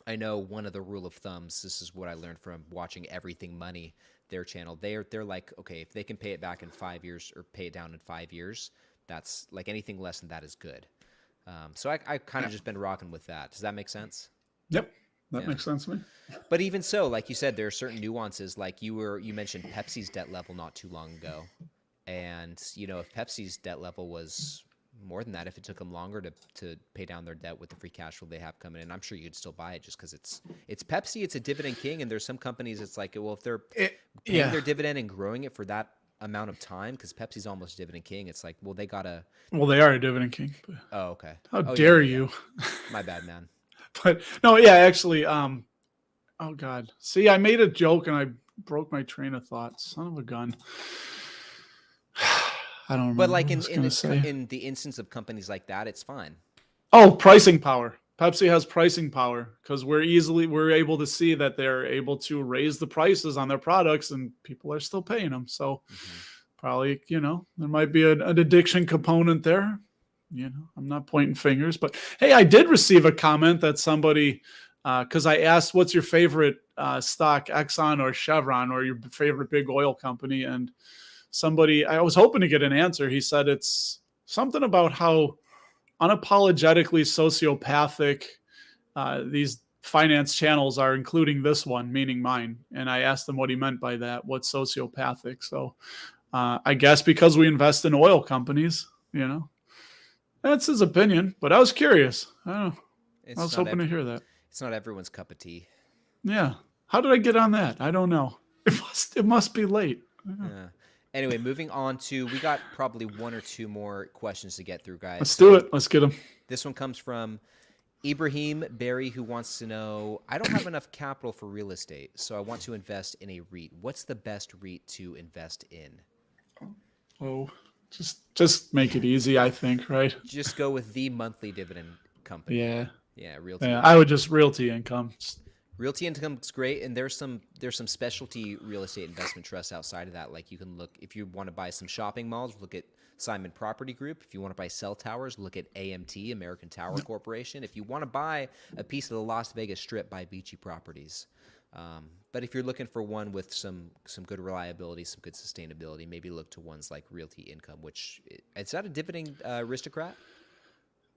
I know one of the rule of thumbs, this is what I learned from watching Everything Money, their channel. They're like, okay, if they can pay it back in 5 years or pay it down in 5 years, that's like, anything less than that is good. So I kind of just been rocking with that. Does that make sense? Yep. That makes sense to me. But even so, like you said, there are certain nuances. Like you mentioned Pepsi's debt level not too long ago. And, if Pepsi's debt level was more than that, if it took them longer to pay down their debt with the free cash flow they have coming in, I'm sure you'd still buy it just because it's Pepsi, it's a dividend king. And there's some companies, it's like, well, if they're paying their dividend and growing it for that amount of time, because Pepsi's almost dividend king, it's like, well, they gotta. Well, they are a dividend king. But oh, okay. How dare you? My bad, man. But no, yeah, actually, oh God. See, I made a joke and I broke my train of thought. Son of a gun. I don't remember. But like in the instance of companies like that, it's fine. Oh, pricing power. Pepsi has pricing power because we're able to see that they're able to raise the prices on their products and people are still paying them. So probably, there might be an addiction component there. I'm not pointing fingers, but hey, I did receive a comment that somebody, because I asked, what's your favorite stock, Exxon or Chevron, or your favorite big oil company? And somebody, I was hoping to get an answer. He said it's something about how unapologetically sociopathic these finance channels are, including this one, meaning mine. And I asked him what he meant by that. What's sociopathic? So I guess because we invest in oil companies, that's his opinion. But I was curious. I don't know. I was hoping to hear that. It's not everyone's cup of tea. Yeah. How did I get on that? I don't know. It must be late. Yeah. Anyway, moving on to, we got probably one or two more questions to get through, guys. Let's do it. Let's get them. This one comes from Ibrahim Berry, who wants to know, I don't have enough capital for real estate, so I want to invest in a REIT. What's the best REIT to invest in? Oh, just make it easy, I think, right? Just go with the monthly dividend company. Yeah, Realty. Yeah, I would just Realty Income. Realty Income is great, and there's some specialty real estate investment trusts outside of that. Like you can look, if you want to buy some shopping malls, look at Simon Property Group. If you want to buy cell towers, look at AMT, American Tower Corporation. If you want to buy a piece of the Las Vegas Strip, buy Beachy Properties. But if you're looking for one with some good reliability, some good sustainability, maybe look to ones like Realty Income, which is that a dividend aristocrat?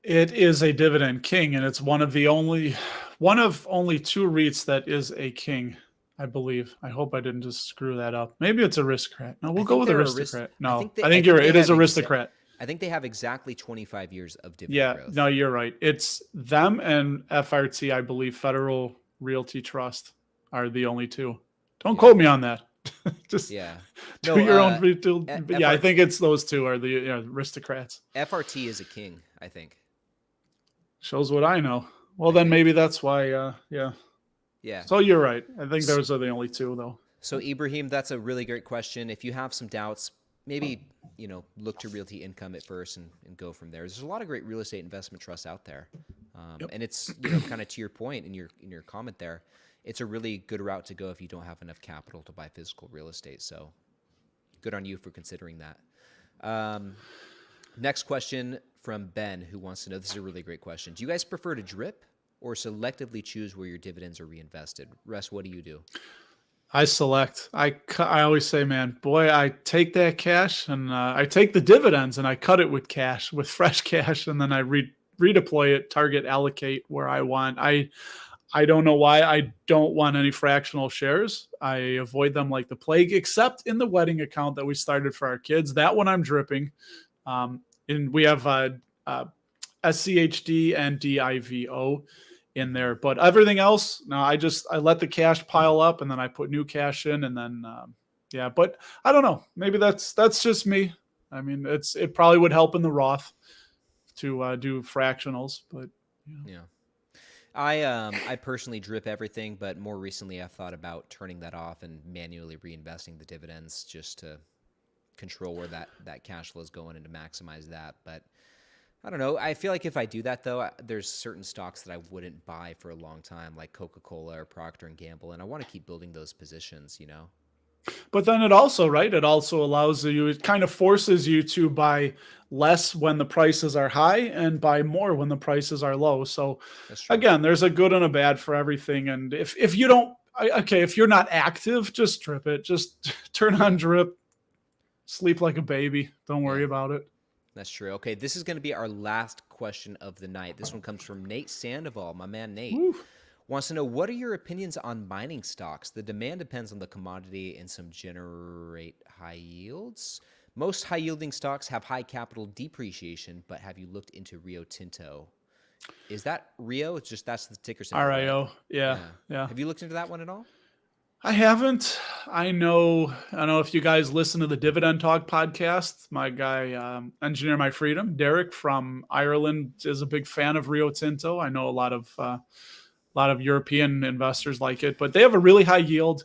It is a dividend king, and it's one of only two REITs that is a king, I believe. I hope I didn't just screw that up. Maybe it's aristocrat. No, we'll go with aristocrat. No, I think you're right. It is aristocrat. I think they have exactly 25 years of dividend growth. No, you're right. It's them and FRT, I believe, Federal Realty Trust are the only two. Don't quote me on that. Just do your own. I think it's those two are the aristocrats. FRT is a king, I think. Shows what I know. Well, then maybe that's why. Yeah. So you're right. I think those are the only two, though. So Ibrahim, that's a really great question. If you have some doubts, maybe look to Realty Income at first and go from there. There's a lot of great real estate investment trusts out there, and it's kind of to your point in your comment there. It's a really good route to go if you don't have enough capital to buy physical real estate. So good on you for considering that. Next question from Ben, who wants to know, this is a really great question. Do you guys prefer to drip or selectively choose where your dividends are reinvested? Russ, what do you do? I select. I always say, man, boy, I take that cash and I take the dividends and I cut it with cash, with fresh cash, and then I redeploy it, target, allocate where I want. I don't know why I don't want any fractional shares. I avoid them like the plague, except in the wedding account that we started for our kids. That one I'm dripping. And we have SCHD and DIVO in there, but everything else, no, I let the cash pile up and then I put new cash in, and then but I don't know. Maybe that's just me. I mean, it probably would help in the Roth to do fractionals, but yeah. I personally drip everything, but more recently I've thought about turning that off and manually reinvesting the dividends just to control where that cash flow is going and to maximize that. But I don't know. I feel like if I do that, though, there's certain stocks that I wouldn't buy for a long time, like Coca-Cola or Procter & Gamble, and I want to keep building those positions, But then it also allows you, it kind of forces you to buy less when the prices are high and buy more when the prices are low. So again, there's a good and a bad for everything. And if you don't, if you're not active, just drip it. Just turn on drip, sleep like a baby. Don't worry about it. That's true. Okay, this is going to be our last question of the night. This one comes from Nate Sandoval, my man Nate. Oof. Wants to know, what are your opinions on mining stocks? The demand depends on the commodity and some generate high yields. Most high-yielding stocks have high capital depreciation, but have you looked into Rio Tinto? Is that Rio? It's just that's the ticker symbol. RIO. Yeah. Have you looked into that one at all? I haven't. I know if you guys listen to the Dividend Talk podcast, my guy, Engineer My Freedom, Derek from Ireland, is a big fan of Rio Tinto. I know a lot of European investors like it, but they have a really high yield.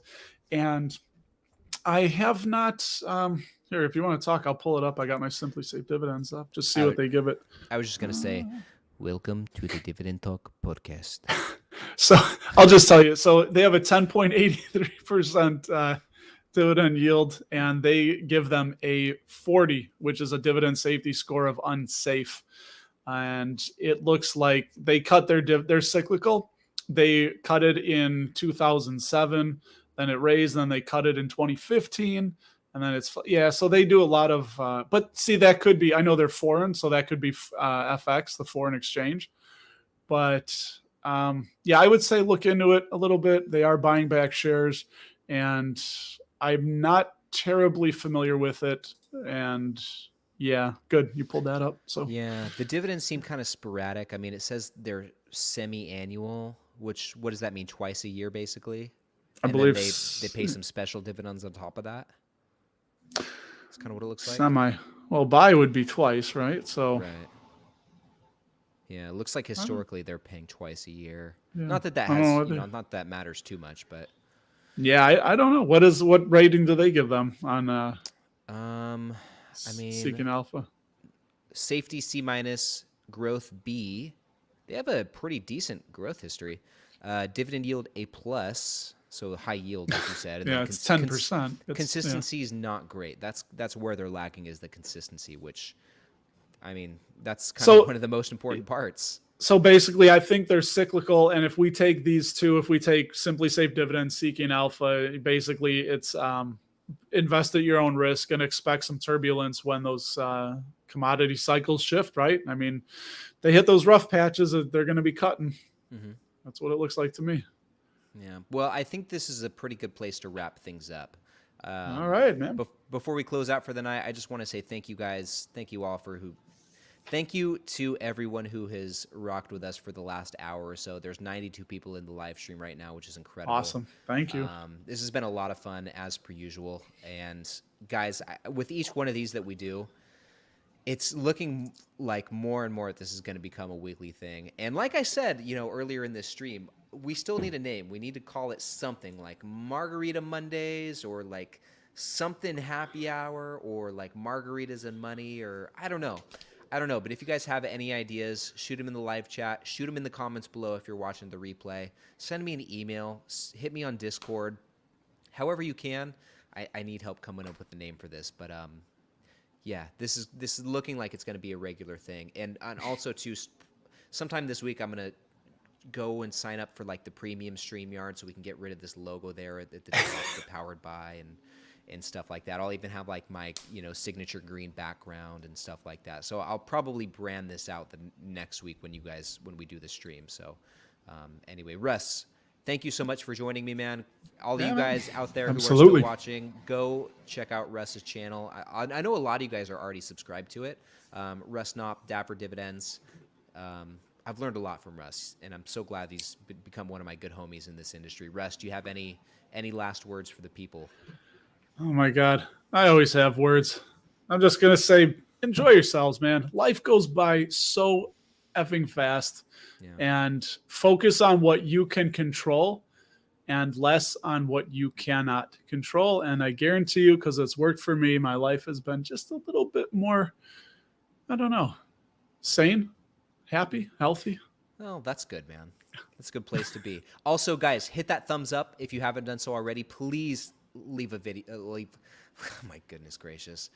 And I have not, here, if you want to talk, I'll pull it up. I got my Simply Safe Dividends up. Just see what they give it. I was just going to say, Welcome to the Dividend Talk podcast. So I'll just tell you. So they have a 10.83% dividend yield, and they give them a 40, which is a dividend safety score of unsafe. And it looks like they cut they're cyclical. They cut it in 2007, then it raised, then they cut it in 2015. And then so they do a lot of, but see, that could be, I know they're foreign, so that could be FX, the foreign exchange. But I would say look into it a little bit. They are buying back shares, and I'm not terribly familiar with it. And yeah, good. You pulled that up. So yeah, the dividends seem kind of sporadic. I mean, it says they're semi-annual, which what does that mean? Twice a year, basically. I And believe then they pay some special dividends on top of that. That's kind of what it looks like. Well, buy would be twice, right? So Right. Yeah, it looks like historically they're paying twice a year. Yeah. Not that has, not that matters too much, but yeah, I don't know. What rating do they give them on I mean, Seeking Alpha? Safety C-, growth B. They have a pretty decent growth history. Dividend yield A+, so high yield, like you said. And yeah, it's 10%. Consistency is not great. That's where they're lacking, is the consistency, which, I mean, that's kind of one of the most important parts. So basically, I think they're cyclical. And if we take these two, if we take Simply Safe Dividend, Seeking Alpha, basically it's invest at your own risk and expect some turbulence when those commodity cycles shift, right? I mean, they hit those rough patches, they're going to be cutting. Mm-hmm. That's what it looks like to me. Yeah. Well, I think this is a pretty good place to wrap things up. All right, man. Before we close out for the night, I just want to say thank you guys. Thank you all Thank you to everyone who has rocked with us for the last hour or so. There's 92 people in the live stream right now, which is incredible. Awesome. Thank you. This has been a lot of fun, as per usual. And guys, with each one of these that we do, it's looking like more and more this is going to become a weekly thing. And like I said, earlier in this stream, we still need a name. We need to call it something like Margarita Mondays, or like something happy hour, or like Margaritas and Money, or I don't know. But if you guys have any ideas, shoot them in the live chat. Shoot them in the comments below if you're watching the replay. Send me an email. Hit me on Discord. However you can. I need help coming up with the name for this. But yeah, this is looking like it's going to be a regular thing. And also, too, sometime this week I'm going to go and sign up for like the premium StreamYard so we can get rid of this logo there at the top, the powered by and stuff like that. I'll even have like my, signature green background and stuff like that. So I'll probably brand this out the next week when we do the stream. So anyway, Russ, thank you so much for joining me, man. All of you guys out there who are still watching, go check out Russ's channel. I know a lot of you guys are already subscribed to it. Russ Knopp, Dapper Dividends. I've learned a lot from Russ, and I'm so glad he's become one of my good homies in this industry. Russ, do you have any last words for the people? Oh my God. I always have words. I'm just going to say, enjoy yourselves, man. Life goes by so effing fast, and focus on what you can control and less on what you cannot control. And I guarantee you, because it's worked for me, my life has been just a little bit more, I don't know, sane, happy, healthy. Oh, that's good, man. That's a good place to be. Also, guys, hit that thumbs up if you haven't done so already. Please leave a video. Oh my goodness gracious.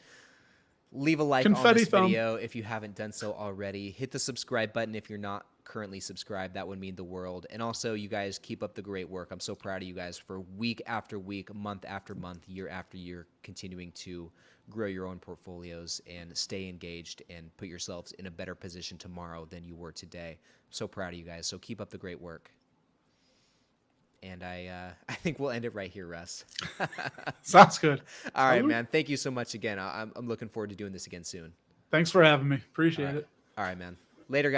Leave a like on this video if you haven't done so already. Hit the subscribe button if you're not currently subscribed. That would mean the world. And also, you guys keep up the great work. I'm so proud of you guys for week after week, month after month, year after year, continuing to grow your own portfolios and stay engaged and put yourselves in a better position tomorrow than you were today. I'm so proud of you guys. So keep up the great work. And I think we'll end it right here, Russ. Sounds good. All right, man. Thank you so much again. I'm looking forward to doing this again soon. Thanks for having me. Appreciate it. All right, man. Later, guys.